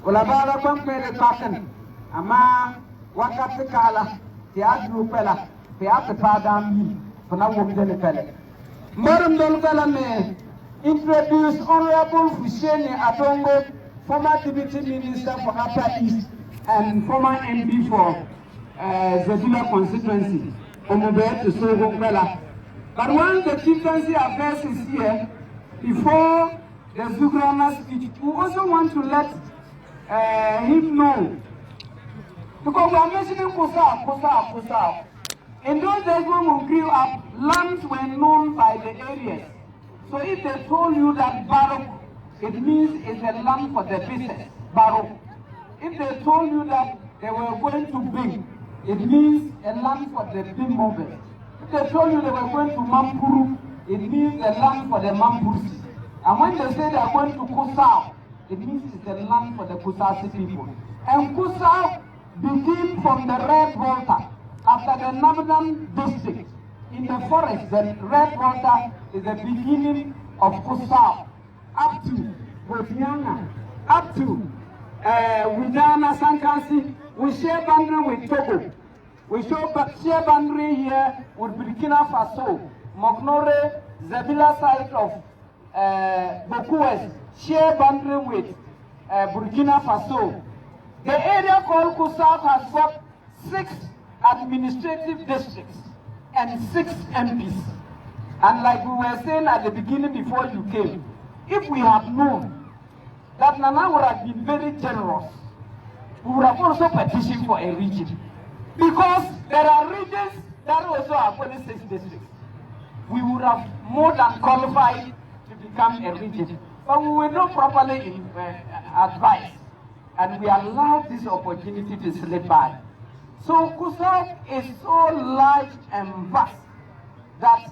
ulabara kwampere pakan ama wakati kala tiadu pela tiatu padam fana wogdene pele maram dol pela me introduce Honorable Fusheni Atongo, former Deputy Minister for Upper East and former MP for Zebula constituency Omobet to Sogo Pela. But when the chieftaincy affairs is here, before the Zugrana speech, we also want to let him know. Because we are mentioning Kusaug. In those days when we grew up, lands were known by the areas. So if they told you that Barok, it means it's a land for the business, Barok. If they told you that they were going to bring, it means a land for the Bimobel. If they told you they were going to Mampuru, it means the land for the Mampursi. And when they say they are going to Kusaug, it means it's the land for the Kusasi people. And Kusaug begins from the Red Volta after the Nabadan district. In the forest, the Red Volta is the beginning of Kusaug up to Botiana, up to Widana Sankansi. We share boundary with Togo. We share boundary here with Burkina Faso, Mognore, Zabila side of Bokues, share boundary with Burkina Faso. The area called Kusaug has got 6 administrative districts and 6 MPs. And like we were saying at the beginning before you came, if we had known that Nana would have been very generous, we would have also petitioned for a region. Because there are regions that also have 26 districts. We would have more than qualified to become a region. But we were not properly advised. And we allowed this opportunity to slip by. So Kusaug is so large and vast that,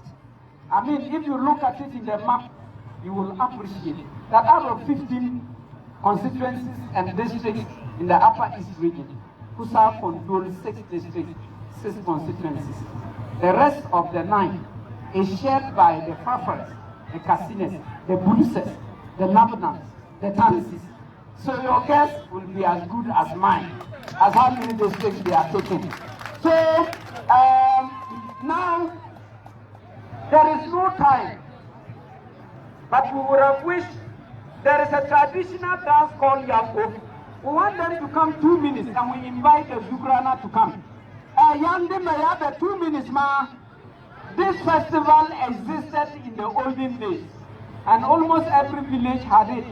I mean, if you look at it in the map, you will appreciate that out of 15 constituencies and districts in the Upper East region, Kusaug controls 6 districts, 6 constituencies. The rest of the 9 is shared by the Fafas, the Cassines, the Buluses, the Nabnans, the Tansis. So your guess will be as good as mine, as how many districts they are taking. So now there is no time, but we would have wished there is a traditional dance called Yanko. We want them to come 2 minutes and we invite the Zugrana to come. Yandi may have 2 minutes, ma. This festival existed in the olden days and almost every village had it.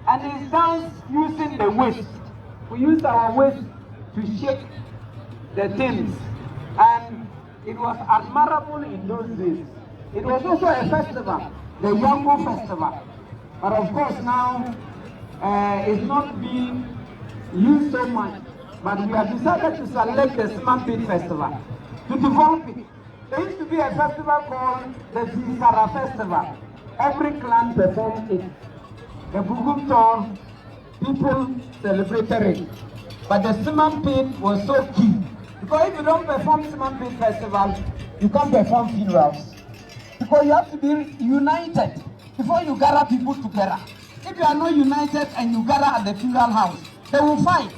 And it's dance using the waist. We use our waist to shake the things. And it was admirable in those days. It was also a festival, the Yango Festival. But of course now, it's not being used so much. But we have decided to select the Smampit Festival to develop it. There used to be a festival called the Zisara Festival. Every clan performed it. The Bugumtor people celebrated it. But the Simampit was so key. Because if you don't perform Simampit Festival, you can't perform funerals. Because you have to be united before you gather people together. If you are not united and you gather at the funeral house, they will fight.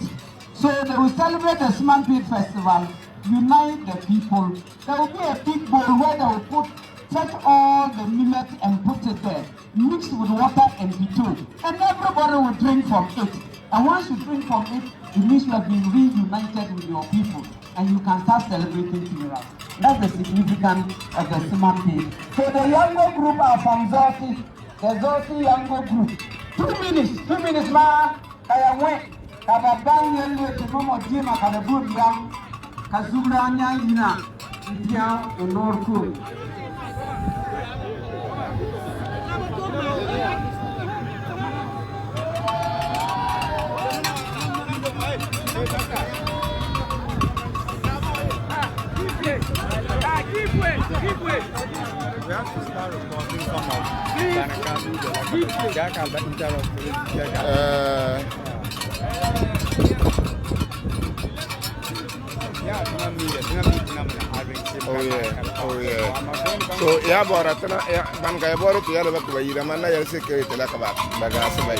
So they will celebrate the Simampit Festival, unite the people. There will be a big bowl where they will fetch all the millet and put it there, mixed with water and bitter. And everybody will drink from it. And once you drink from it, it means you have been reunited with your people. And you can start celebrating funerals. That's the significance of the Simampit. So the Yango group are from Zosi, the Zosi Yango group. 2 minutes, ma. I went. Kababang Yango to Momo Jima Kanabu Yang, Kazura Nyina, India, and Norku. Give way. We have to start recording some Oh yeah. So yeah, bora tena ban kaya bora tu ya leba kuba yira mana ya security la kaba baga sabai.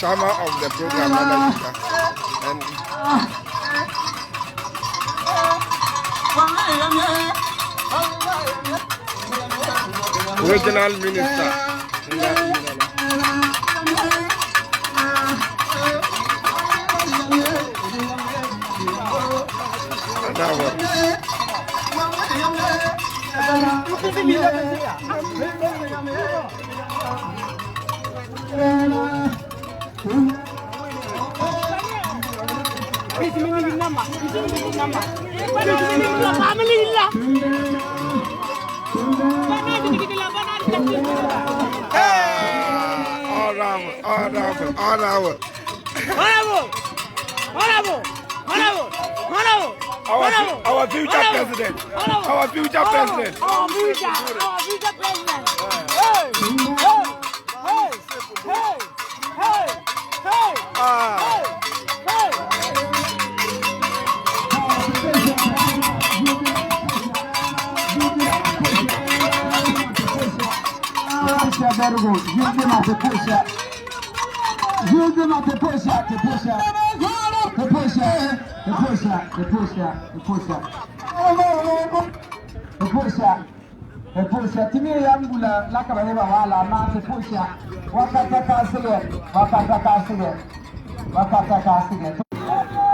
chairman of the program, and regional minister. Our future president. Our future president. Our future president.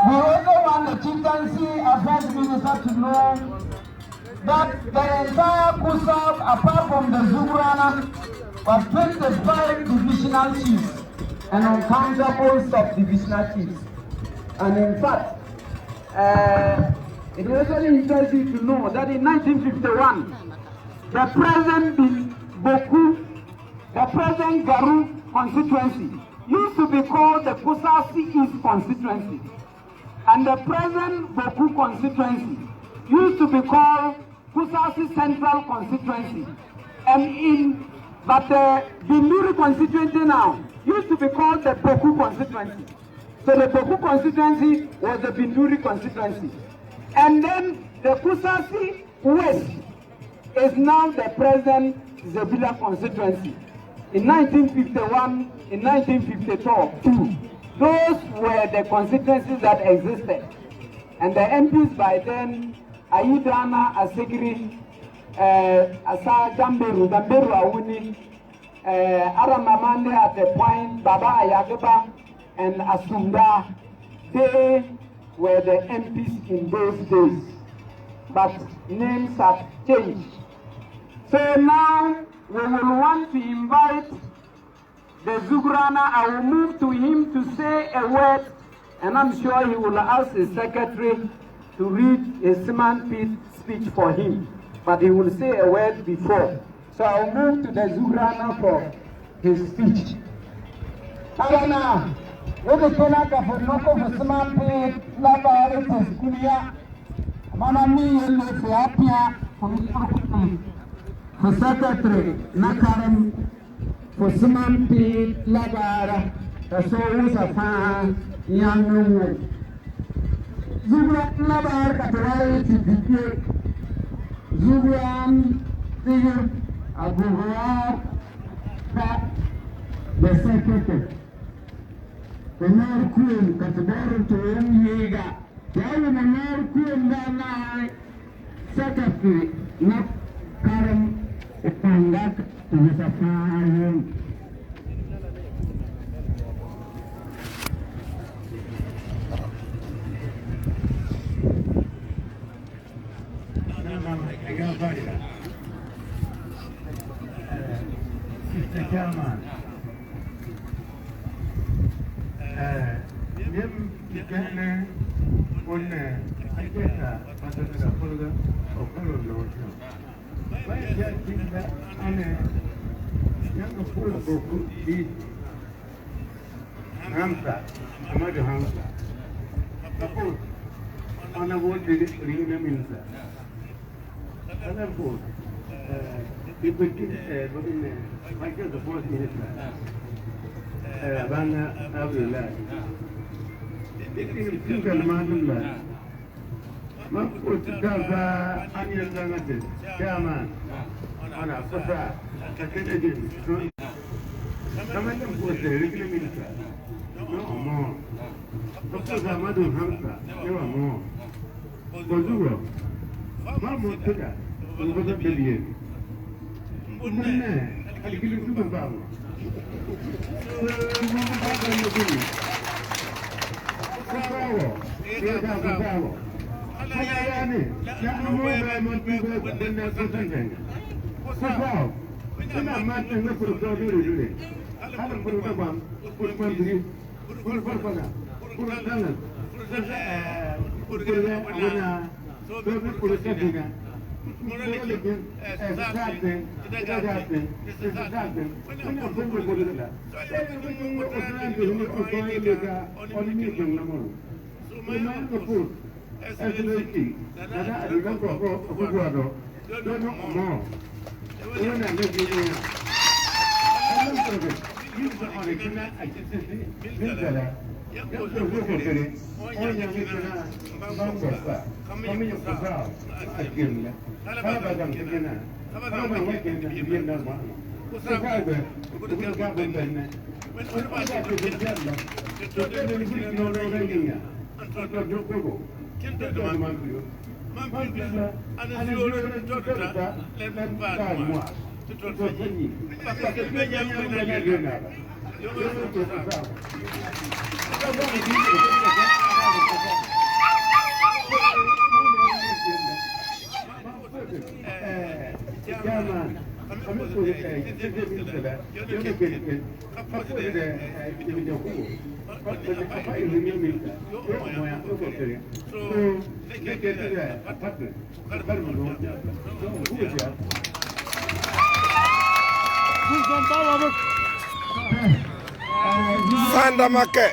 We also want the chieftaincy affairs minister to know that the entire kusaug, apart from the Zugurana, was 25 divisional chiefs and uncountable sub-divisional chiefs. And in fact, it is also interesting to know that in 1951, the present Garu constituency used to be called the Kusasi East constituency, and the present Boku constituency used to be called Kusasi Central constituency, but the Binduri constituency now used to be called the Boku constituency. So the Boku constituency was the Binduri constituency, and then the Kusasi West is now the present Zebila constituency. In 1951, in 1952, those were the constituencies that existed. And the MPs by then, Ayidana, Asegiri, Asa Jamberu, Awuni, Aramamande at the point, Baba Ayagaba, and Asunda, they were the MPs in those days. But names have changed. So now we will want to invite the Zugurana. I will move to him to say a word, and I'm sure he will ask his secretary to read a Siman speech for him. But he will say a word before. So I'll move to the Zugurana for his speech. Arana, what the Konaka for Noko for Siman Lava Kulia, Mama me for Apia for secretary Nakaram for Simanpi Labara, the souls of young woman. Zubran Labar Katarai to Zubran Figure Abu the secretary. The Nor Queen Katabaru to Yega. There the Nor Queen that secretary Nakaram. Ipangat Tusafayan. Mr. Chairman, Kusa madu hamsa, ewa mo. Bozuro. Mamu tuka, ugoza belie. Mbune, alikili suku babu. Mbune baba yogini. Kusawo, yega kusawo. Hayani, ya amu wa mtuga bende kusangenga. Kusawo, ina mate ngapuru koduri dure. Hala puru tabam, puru mandiri, puru parpana. Kurang kurang mana dobi kurang mungkin sate tidak sate ini apa yang boleh lah ini orang ini orang lega orang ini yang nama semua kapur SLT ada ada kok ada dan mau ini nanti ini alam terus ini orang kena aja bila yang berkali, orang yang kena bangsa, kami yang besar, akhirnya, kalau bagang kena, kalau bagang kena, dia nak mana? Sekarang bukan kapan benar, kita berjalan, kita berjalan orang ini, kita joko, kita mampu, ada orang kita lepas semua, kita pergi, kita banyak guna. Sanda make.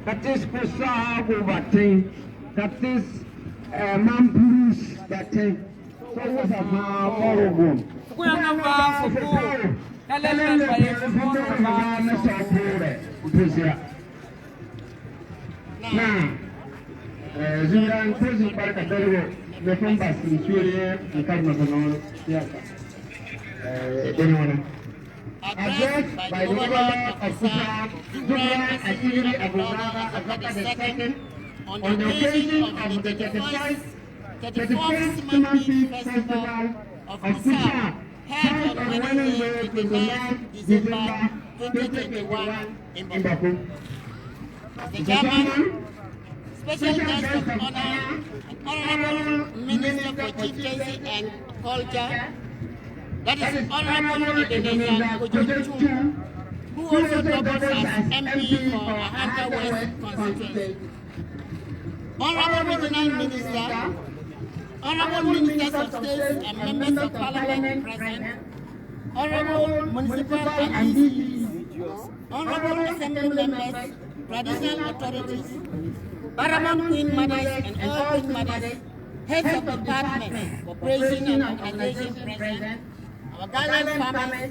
That is kusaug batting. That is mampus batting. So what's a horrible? We are not going to go. Now, Ziran President Barcadero, the Compass in Syria, and Carmagonol, addressed by the governor of Kusaug, Ziran Asiri Abubakar Abubakar II, on the occasion of the 31st Monthly Festival of Kusaug, held on Wednesday, 29 December 2021 in Baku. The Chairman, Special Guest of Honor, Honorable Minister for Chieftaincy and Culture, that is Honorable Indonesian Kutrue, who also doubles as MP for Ahanta West constituency. Honorable Regional Minister, Honorable Ministers of State and Members of Parliament present, Honorable Municipal and DCs, Honorable Assembly Members, Traditional Authorities, Paramount Queen Mothers and all Queen Mothers, Heads of Departments, Corporation and Organization present, our gallant farmers,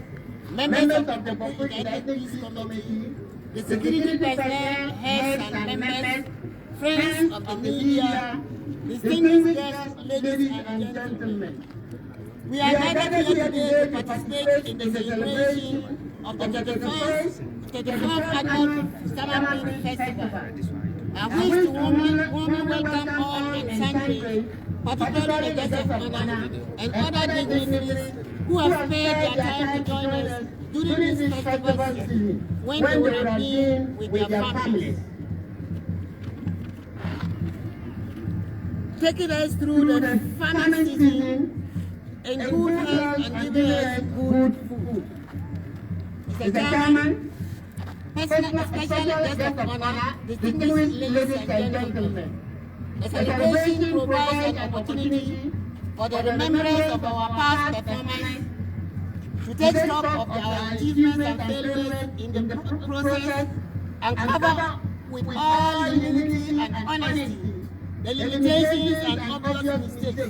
members of the Popular Peace Committee, the security personnel, heads and members, friends of the media, distinguished guests, ladies and gentlemen. We are gathered here today to participate in the celebration of the 34th Annual Summer Festival. I wish to warmly welcome all and thank, particularly the guests of honor and other dignitaries who have spared their time to join us during this festival season when they would have been with their families. Taking us through the farming season in good health and giving us good food. Mr. Chairman, special guest of honor, distinguished ladies and gentlemen, the celebration provides an opportunity for the remembrance of our past performance, to take stock of our achievements and failures in the process, and cover with all unity and honesty the limitations and obvious mistakes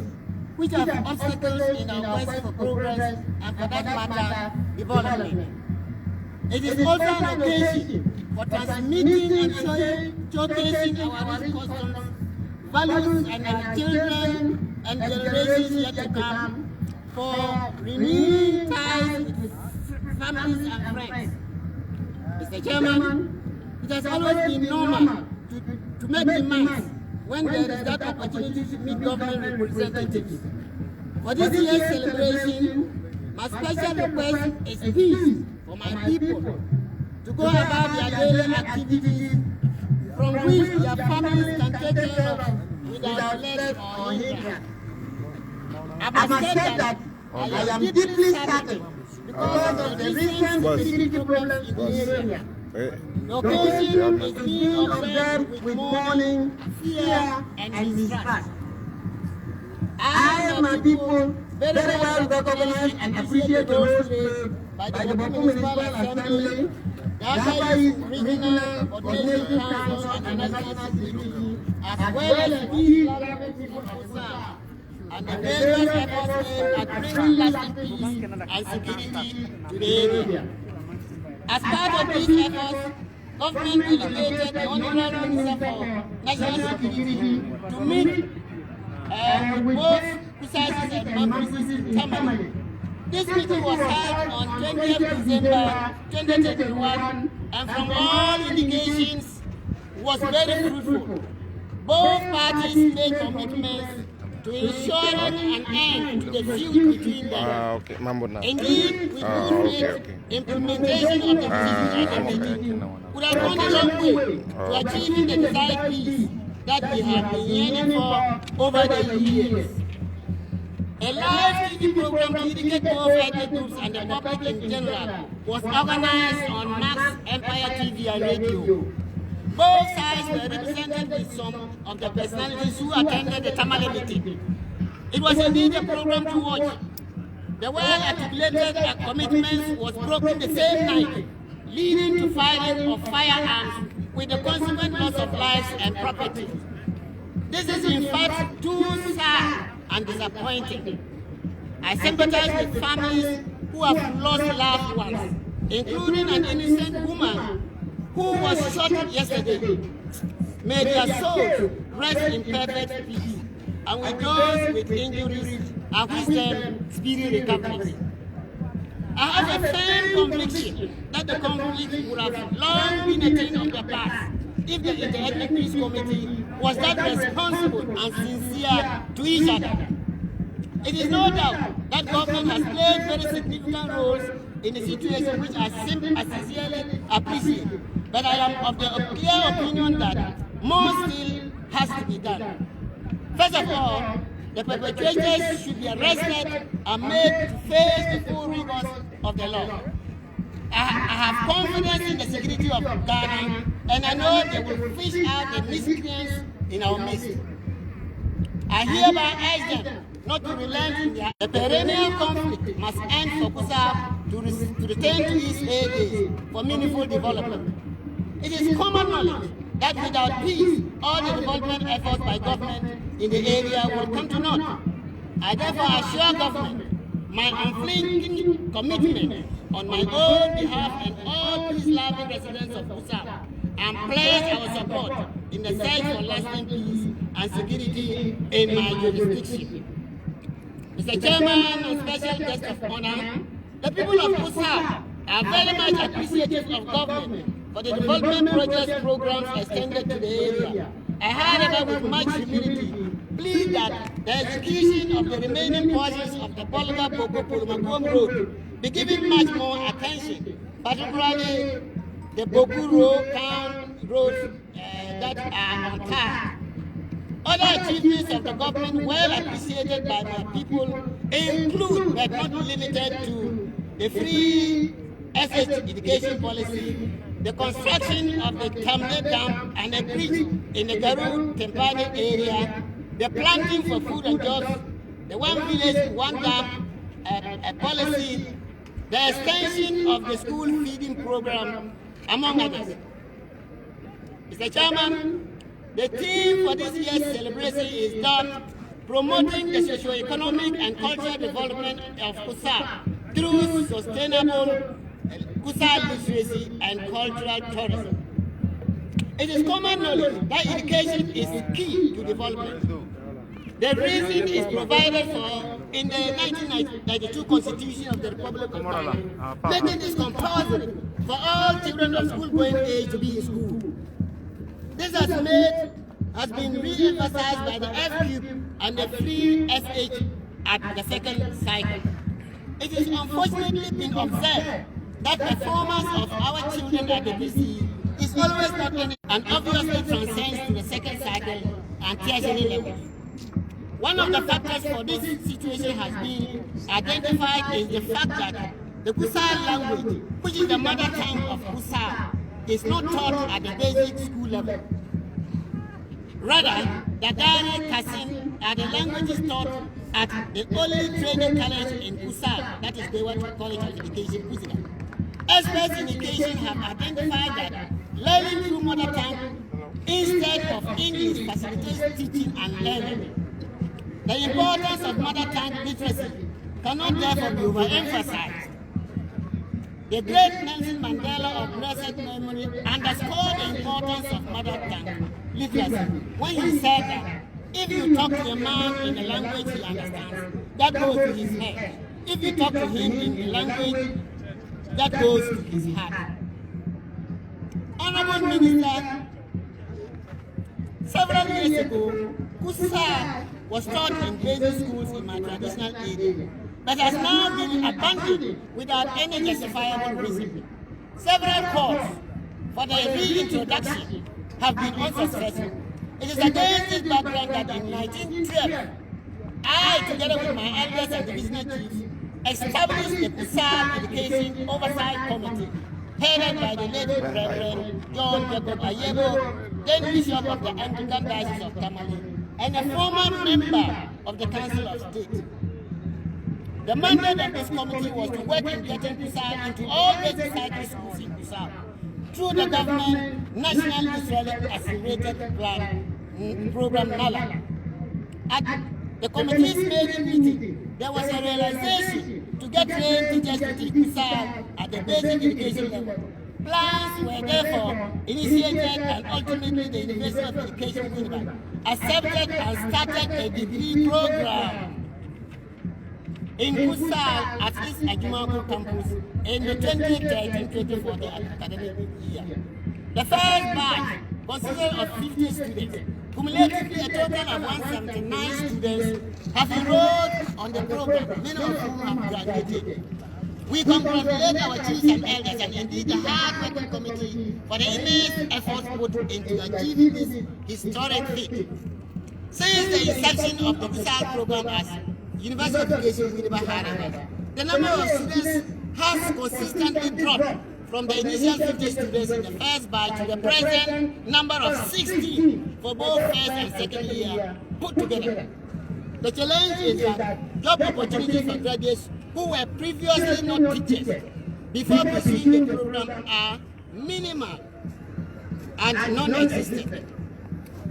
which have obstacles in our quest for progress and, for that matter, development. It is also an occasion for transmitting and showcasing our rich customs, values, and our children and generations yet to come, for renewing ties with families and friends. Mr. Chairman, it has always been normal to make demands when there is that opportunity to meet government representatives. For this year's celebration, my special request is peace for my people to go about their daily activities from which their families can take care of without let or hindrance. I must say that I am deeply saddened because of the recent security problems in the area. The occasion is being observed with mourning, fear, and distrust. I and my people very well recognize and appreciate the role played by the Boku Municipal Assembly, the Akais Regional Coordination Council, and the National Security, as well as the government people of South, and the various efforts aimed at bringing lasting peace and security to the area. As part of these efforts, government delegated the Honorable Minister for National Security to meet with both Kusaugs and Mambusis in Tamale. This meeting was held on 20th December 2021, and from all indications was very fruitful. Both parties made commitments to ensuring an end to the feud between them. Indeed, with good implementation of the decision and the meeting would have gone a long way to achieving the desired peace that we have been yearning for over the years. A live TV program to educate both ethnic groups and the public in general was organized on Max Empire TV and radio. Both sides were represented with some of the personalities who attended the Tamale meeting. It was indeed a program to watch. The well-articulated commitments was broken the same night, leading to firing of firearms with the consequent loss of lives and property. This is in fact too sad and disappointing. I sympathize with families who have lost loved ones, including an innocent woman who was shot yesterday. May their souls rest in perfect peace, and with those with injuries, I wish them speedy recovery. I have a firm conviction that the conflict would have long been a thing of the past if the Inter-Ethnic Peace Committee was that responsible and sincere to each other. It is no doubt that government has played very significant roles in the situation, which I sincerely appreciate. But I am of the clear opinion that more still has to be done. First of all, the perpetrators should be arrested and made to face the full rigors of the law. I have confidence in the security of Ghana, and I know they will fish out the miscreants in our midst. I hereby urge them not to relent in the perennial conflict must end for Kusaug to return to its heyday for meaningful development. It is common knowledge that without peace, all the development efforts by government in the area will come to naught. I therefore assure government my unflinching commitment on my own behalf and all peace-loving residents of Kusaug, and pledge our support in the search for lasting peace and security in my jurisdiction. Mr. Chairman and special guest of honor, the people of Kusaug are very much appreciative of government for the development projects programs extended to the area. I however, with much humility, plead that the execution of the remaining portions of the Bolga-Boko-Pulumakom Road be given much more attention, particularly the Boku roads that are on tar. Other achievements of the government well appreciated by my people include, but not limited to, the free SH education policy, the construction of the Tamale Dam and a bridge in the Garu-Tempane area, the planting for food and jobs, the one village, one dam policy, the extension of the school feeding program, among others. Mr. Chairman, The theme for this year's celebration is that promoting the socio-economic and cultural development of kusaug through sustainable kusaug literacy and cultural tourism. It is common knowledge that education is key to development. The reason is provided for in the 1992 Constitution of the Republic of Ghana, making this compulsory for all children of school-going age to be in school. This has been re-emphasized by the F-Cube and the free SH at the second cycle. It is unfortunately been observed that performance of our children at the BC is always not any and obviously transcends to the second cycle and tertiary level. One of the factors for this situation has been identified is the fact that the kusaug language, which is the mother tongue of kusaug, is not taught at the basic school level. Rather, Dagara, Kasim are the languages taught at the only training college in kusaug, that is Dewa College of Education, Kusaug. Experts in education have identified that learning through mother tongue instead of English facilitates teaching and learning. The importance of mother tongue literacy cannot therefore be overemphasized. The great Nelson Mandela of blessed memory underscored the importance of mother tongue literacy when he said that if you talk to a man in the language he understands, that goes to his head. If you talk to him in the language, that goes to his heart. Honorable Minister, several years ago, kusaug was taught in basic schools in my traditional area, but has now been abandoned without any justifiable reason. Several calls for the reintroduction have been unsuccessful. It is against this background that in 1912, I, together with my elders and divisional chiefs, established the kusaug Education Oversight Committee, headed by the late Reverend John Jacob Ayebo, then Bishop of the Anglican Diocese of Tamale, and a former member of the Council of State. The mandate of this committee was to work in getting kusaug into all basic cycle schools in kusaug through the government National Israeli Accelerated Plan Program NALA. At the committee's maiden meeting, there was a realization to get trained teachers to teach kusaug at the basic education level. Plans were therefore initiated and ultimately the University of Education Winnipeg accepted and started a degree program in kusaug at its Ajumaku campus in the 2013-2014 academic year. The first batch consisted of 50 students. Cumulatively, a total of 179 students have enrolled on the program, many of whom have graduated. We congratulate our chiefs and elders and indeed the hard-working committee for the immense efforts put into achieving this historic feat. Since the inception of the kusaug program as University of Education Winnipeg, the number of students has consistently dropped from the initial 50 students in the first batch to the present number of 60 for both first and second year put together. The challenge is that job opportunities for graduates who were previously not teachers before pursuing the program are minimal and non-existent.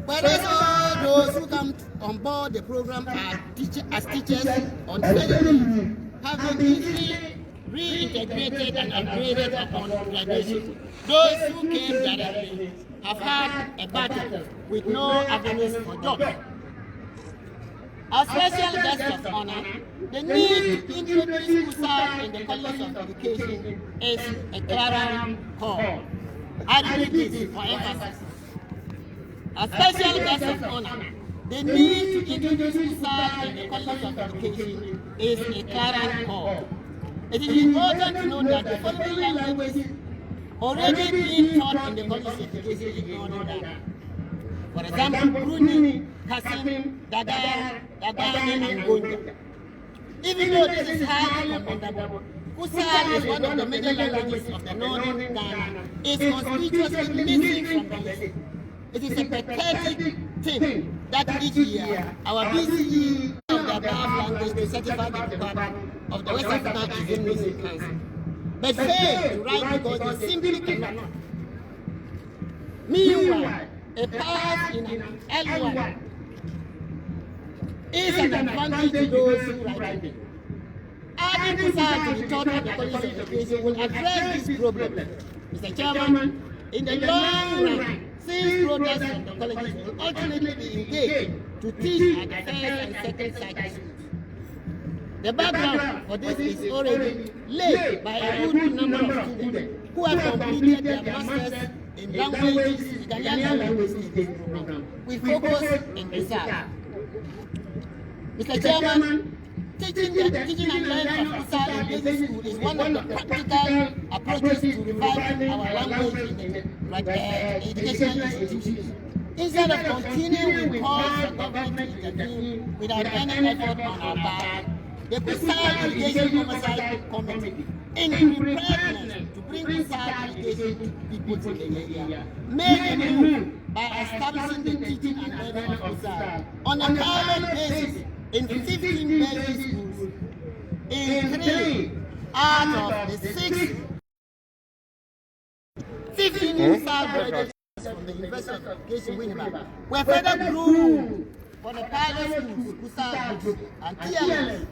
Whereas all those who come on board the program as teachers on training have been easily reintegrated and upgraded upon graduation. Those who came directly have had a battle with no avenues for jobs. Our special guest of honor, the need to introduce kusaug in the College of Education is a clarion call. I repeat this for emphasis. Our special guest of honor, the need to introduce kusaug in the College of Education is a clarion call. It is important to note that the following languages already being taught in the College of Education ignored that. For example, Bruni, Kasim, Dagara, and Gonja. Even though this is highly commendable, kusaug is one of the major languages of the northern Ghana. It's conspicuously missing from the list. It is a pathetic thing that each year our BCE of the above language to certify the Department of the West African Examination Council, but fail to write because they simply cannot. Meanwhile, a pass in L1 is an advantage to those who write it. Adding kusaug to the top of the College of Education will address this problem. Mr. Chairman, in the long run, since products from the colleges will ultimately be engaged to teach at the first and second cycle schools. The background for this is already laid by a good number of students who have completed their masters in languages, Italian language program, with focus in kusaug. Mr. Chairman, teaching and learning of kusaug in basic school is one of the practical approaches to reviving our language in the educational institutions. Instead of continuing with calls for government to intervene without any effort on our part, the Kusaug Education Oversight Committee, in preparedness to bring kusaug education to people in the area, made a move by establishing the teaching and learning of kusaug on a pilot basis in 15 basic schools in 3 out of the 6 15 kusaug graduates from the University of Education Winnipeg were further groomed for the pilot schools, kusaug group, and TLS,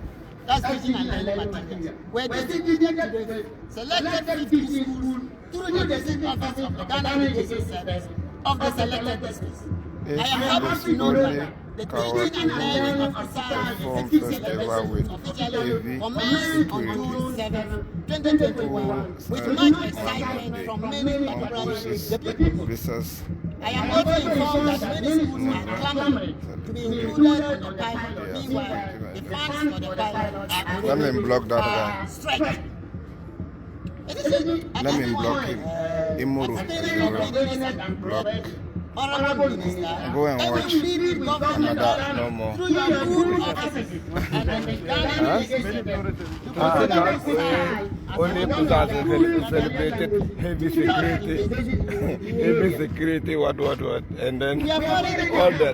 that's teaching and learning materials, were distributed to the selected 50 schools through the district office of the Ghana Education Service of the selected districts. I am happy to know that the teaching and learning of kusaug officially commenced on June 7, 2021, with much excitement from many particularly the people. I am also informed that many schools are clamoring to be included on the pilot. Meanwhile, the funds for the pilot are stretched. Let me block him. Imuru. Block. Honorable Minister, go and watch Canada no more. through your good offices and the Ghana Only kusaug celebrated heavy security, what, and then all the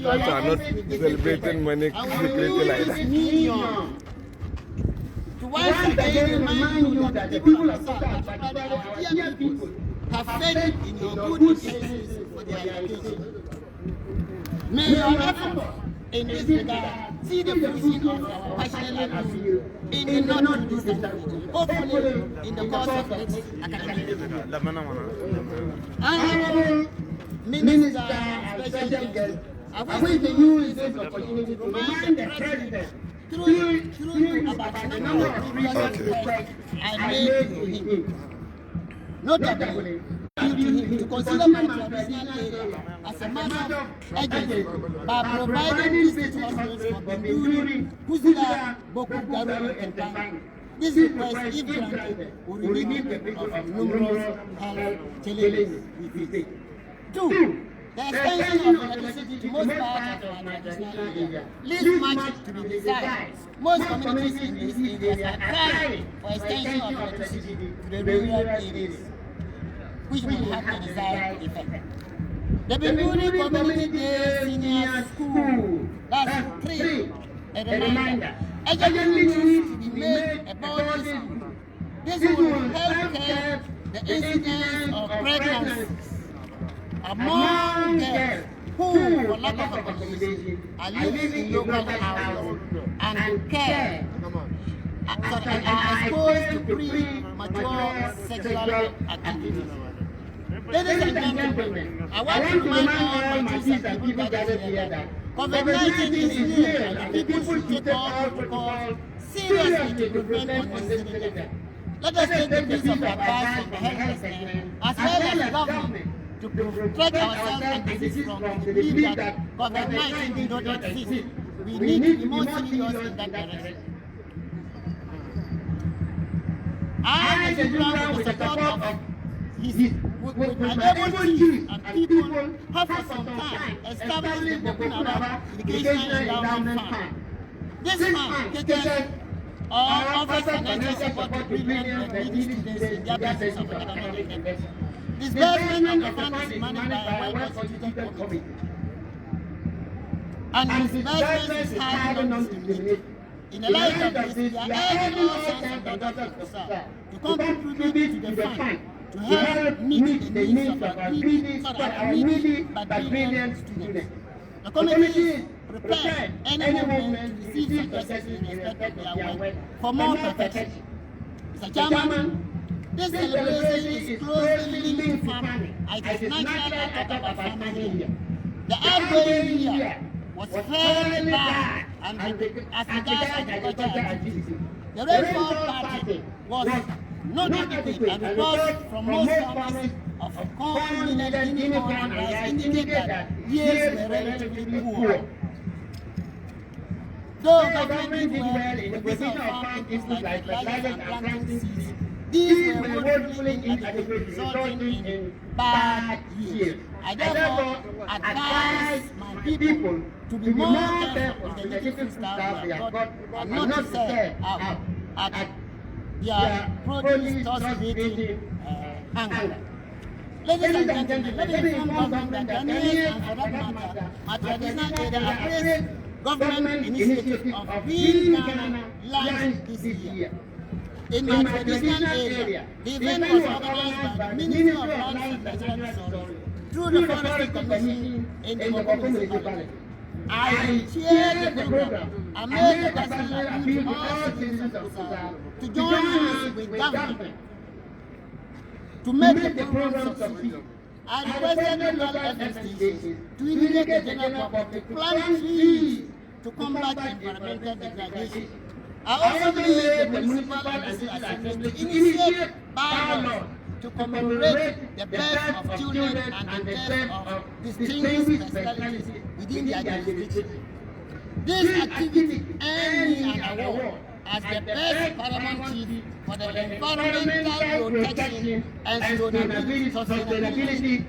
class are not celebrating money security like that. To once again remind you that the people of South Africa, dear people, have faith in your good intentions for their education. May your efforts in this regard see the fruition of our passionate appeal in the not-too-distant future, hopefully in the course of the next academic year. Honorable Minister and Special Guest, I wish to use this opportunity to remind the President through you about the number of previous requests I made to him. Notably, to him to consider my traditional area as a matter of urgency by providing district hospitals for Benduri, Kusila, Boku, Garu, and Bang. This request, if granted, will relieve the people of numerous health challenges we face. 2. The extension of electricity to most parts of our traditional area leaves much to be desired. Most communities in these areas are crying for extension of electricity to the rural areas, which will have the desired effect. The Benduri Community Day Senior School, that's 3, a reminder, urgently needs to be made about this school. This will help curb the incidence of pregnancies among girls who, for lack of accommodation, are living in local houses and care and are exposed to premature sexual activity. Ladies and gentlemen, I want to remind all my Jews and people gathered here that COVID-19 is real and people should take all protocols seriously to prevent unnecessary death. Let us take the piece of advice from the health personnel as well as government to protect ourselves and disease from the belief that COVID-19 do not exist. We need to be more serious in that direction. I, as a ground with the support of with unable chiefs and people, have for some time established the Bokunaba Education Endowment Fund. This fund caters or offers financial support to brilliant and needy students in their pursuits of academic endeavors. Disbursement of the fund is managed by a well-constituted committee. And disbursement is highly non-discriminating. In the light of this, we are urging all sons and daughters of Kusaug to contribute to the fund to help meet the needs of our needy but brilliant students. The committee is prepared any moment to receive suggestions in respect of their work for more perfection. Mr. Chairman, this celebration is closely linked to farming. It is natural to talk about farming here. The outgoing year was fairly bad and as regards agricultural activity. The rainfall pattern was not adequate, and reports from most farmers of corn, millet, Guinea corn, and rice indicate that yields were relatively poor. Though government did well in the provision of farm inputs like fertilizers and planting seeds, these were woefully inadequate, resulting in bad yields. I therefore advise my people to be more careful with the little stuff they have got and not to sell out at their produce stores creating hunger. Ladies and gentlemen, let me inform government that Ghanaians and for that matter, my traditional leader appraised government initiative of Green Ghana launched this year. In my traditional area, the event was organized by the Ministry of Lands and Natural Resources through the Forestry Commission in the Boko municipality. I chaired the program and made the personal appeal to all citizens of Kusaug to join hands with government to make the program succeed. I requested the local FM stations to indicate the general public to plant trees to combat environmental degradation. I also made the municipal and city assembly initiate bylaws to commemorate the birth of children and the death of distinguished personalities within their jurisdiction. This activity earned me an award as the best paramount chief for the environmental protection and sustainability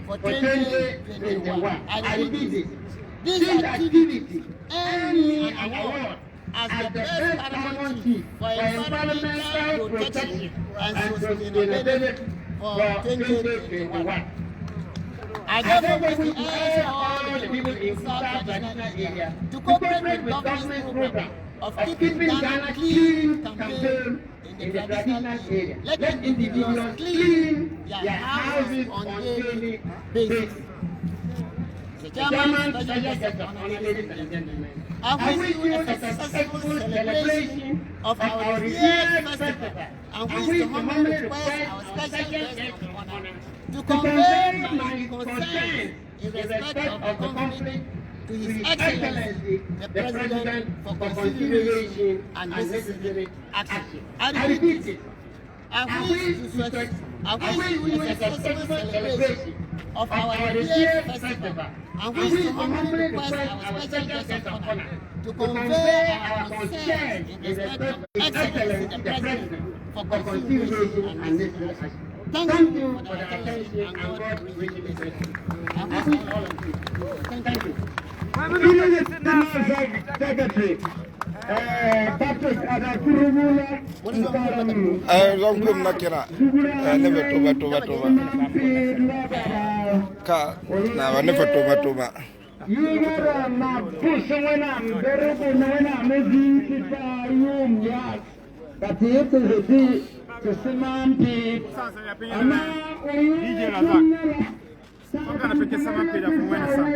for 2021. I repeat this. This activity earned me an award as the best paramount chief for environmental protection and sustainability for 2021. I therefore wish to urge all the people in South traditional area to cooperate with government program of keeping Ghana clean campaign in the traditional area. Let individuals clean their houses on a daily basis. Mr. Chairman, ladies and gentlemen, I wish you a successful celebration of our year festival and wish to humbly request our special guest of honor to convey my concern in respect of the conflict to His Excellency, the President, for consideration and necessary action. I repeat it. I wish you a successful celebration of our year festival and wish to humbly request our special guest of honor to convey our concern in respect of the Excellency, the President, for consideration and necessary action. Thank you for the attention and God will be with you. I wish all of you. Thank you. Secretary, Patrick Zongkum nakira. Never toba. Ka na never toba. You were not pushing when I'm very good when I'm making it yes. But it is a to semantic. I'm going to pick some page from Wednesday.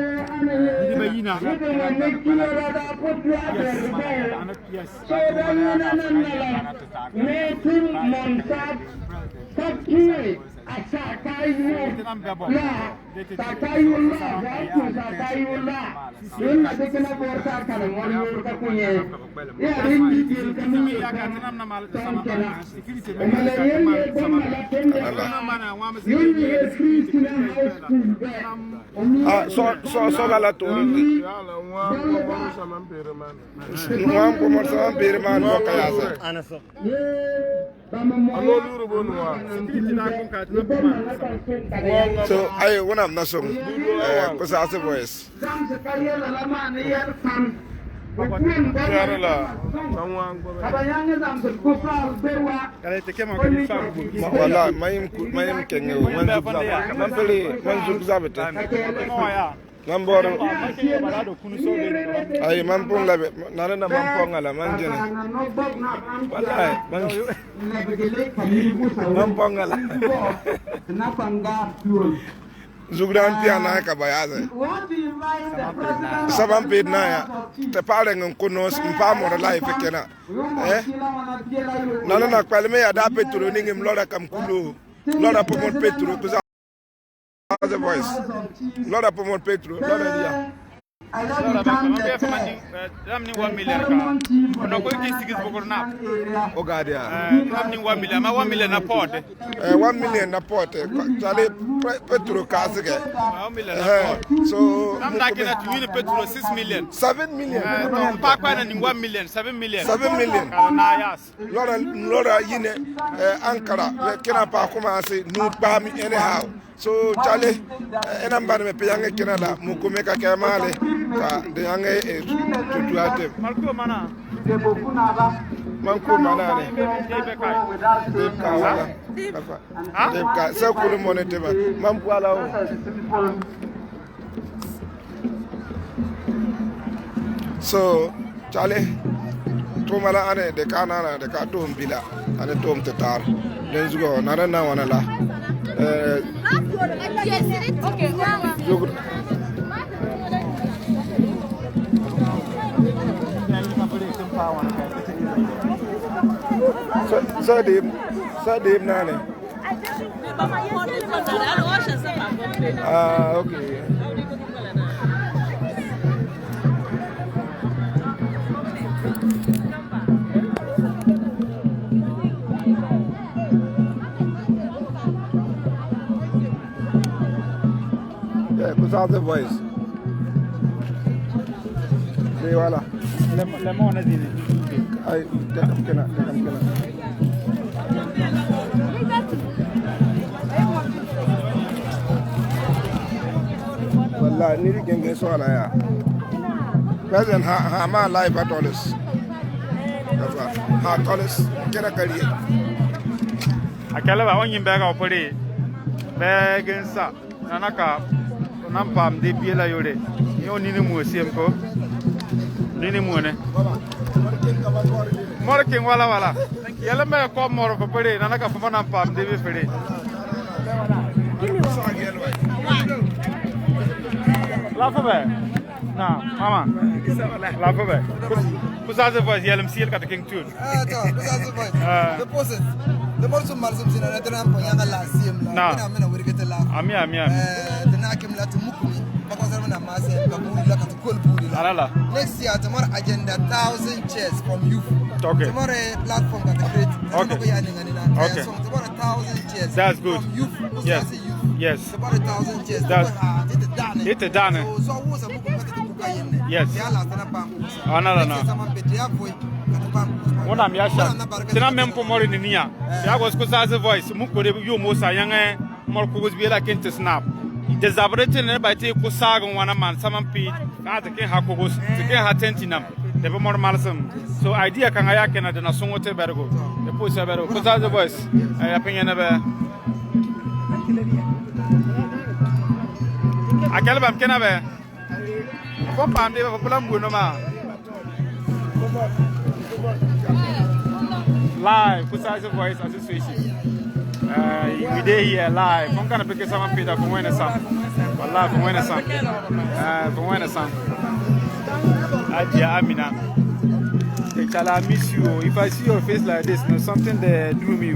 So la tour. So I when I'm not so because I have voice. Wala mayim kenye manzuk zabete Mamboro. Ay mampong labe. Nana na mampong ala manjene. Wallahi mampong ala. Zugran piana ka bayaza. Saban pid na ya. Te pare ngon kunos mpamo la life kena. Nana na kwalme ya da petro ningim lora kam kulu. Lora pomon petro kuza the voice. Lora pomon petro. Lora dia. Ramni 1 million ka. Ono ko ki sigis bokor na. O gadia. Ramni 1 million, ma 1 million na pot. 1 million na pot. Tale petro kasige. 1 million na pot. So I'm like that you petro 6 million. 7 million. Pa kwa na ni 1 million, 7 million. 7 million. Na yas. Lora yine Ankara kena pa kuma ase nu pa mi anyhow. So Charlie, enambara me piyange Canada mukumeka kemale ka de yange tutuate Marco mana manko mana ne debka wala debka sa ko monete ba mam wala o so Charlie to mala ane de kanana de ka to mbila ane to mtetar den zugo nana na wana la Okay. Sadim nane. Okay. Kusaug the voice. See, voila. Lemon is in I kena. Wallah, niri genge swala ya. Present ha ma live at all this. Ha tolis kena kariye. Akala ba onyin bega opore. Begensa. Nanaka nampam de biela yore yo nini mu siem ko nini mu ne morking wala yalla me ko mor ko pere nanaka fama nampam de be pere lafabe na mama lafabe kusaug the voice yalla msiel kat king tune kusaug the voice the process the more so marsum sina na tana po yanga la siem la mina wirigete la ami tana kim la tumukuni bakosa na mase ka buri la ka kol buri la next year tomorrow agenda 1,000 chairs from youth tomorrow platform ka create okay so tomorrow 1,000 chairs that's good from youth yes tomorrow 1,000 chairs that's it done so who yes Ona miasha. Tena mempo mori ninia. Ya was kusaug voice muko de yo mosa yange mor ko was biela kente snap. Desabrete ne ba te kusaug wana man samampi ka te ke hakogos te ke hatentinam. De be mor malsam. So idea kan aya kena de na songote bergo. De po sa bergo kusaug voice. Ya penya na be. Akela bam kena be. Ko pam de ba plan bu no ma. Live, Kusaug Voice Association. We day here live. I'm gonna pick some Peter from when some. Wallah, from when some. From when some. Adia Amina. I miss you. If I see your face like this, no something there do me.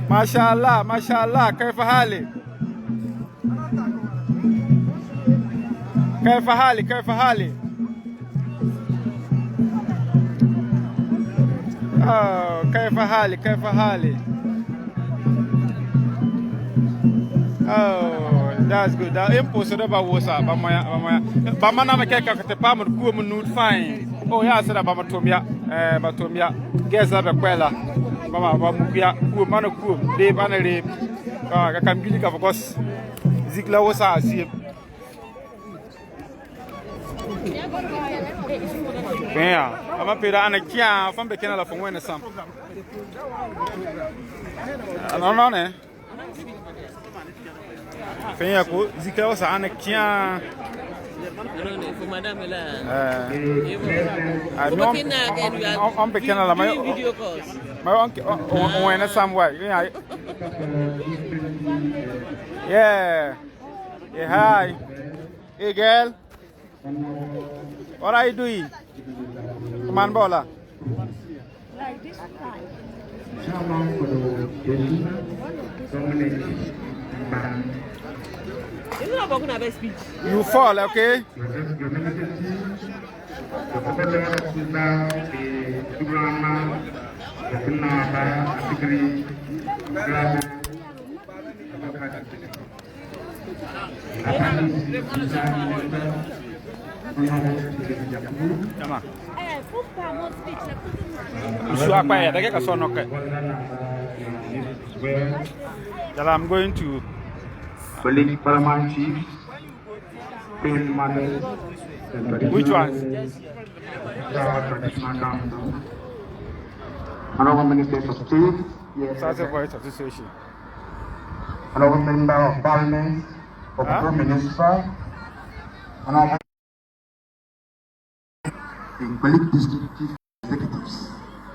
Mashallah, mashallah. Kaifa hali? Kaifa hali? Kaifa hali? Oh, kaifa hali? Kaifa hali? Oh, that's good. That impossible about WhatsApp. Bama na mekeka katepa mu ku mu nude fine. Oh, yeah, said about Batomia. Batomia. Guess that bekwela. Bama ba mu bia ku ma no ku de ba na re. Ah, ka kan gili ka focus. Zikla wosa asie. Yeah, I'm a pira and a kia from the Canada from when some. No, Fenya ko zika o sa anekia. Non, for madame là. On peut canal la video calls. On went somewhere. Yeah. Yeah, hi. Hey girl. What are you doing? Come on, Bola. Like this time. You fall, okay? I'm going to Paramount Chief, which one? Honorable Minister of State, Voice Association. Honorable Member of Parliament, of the Prime Minister, Honorable District Chief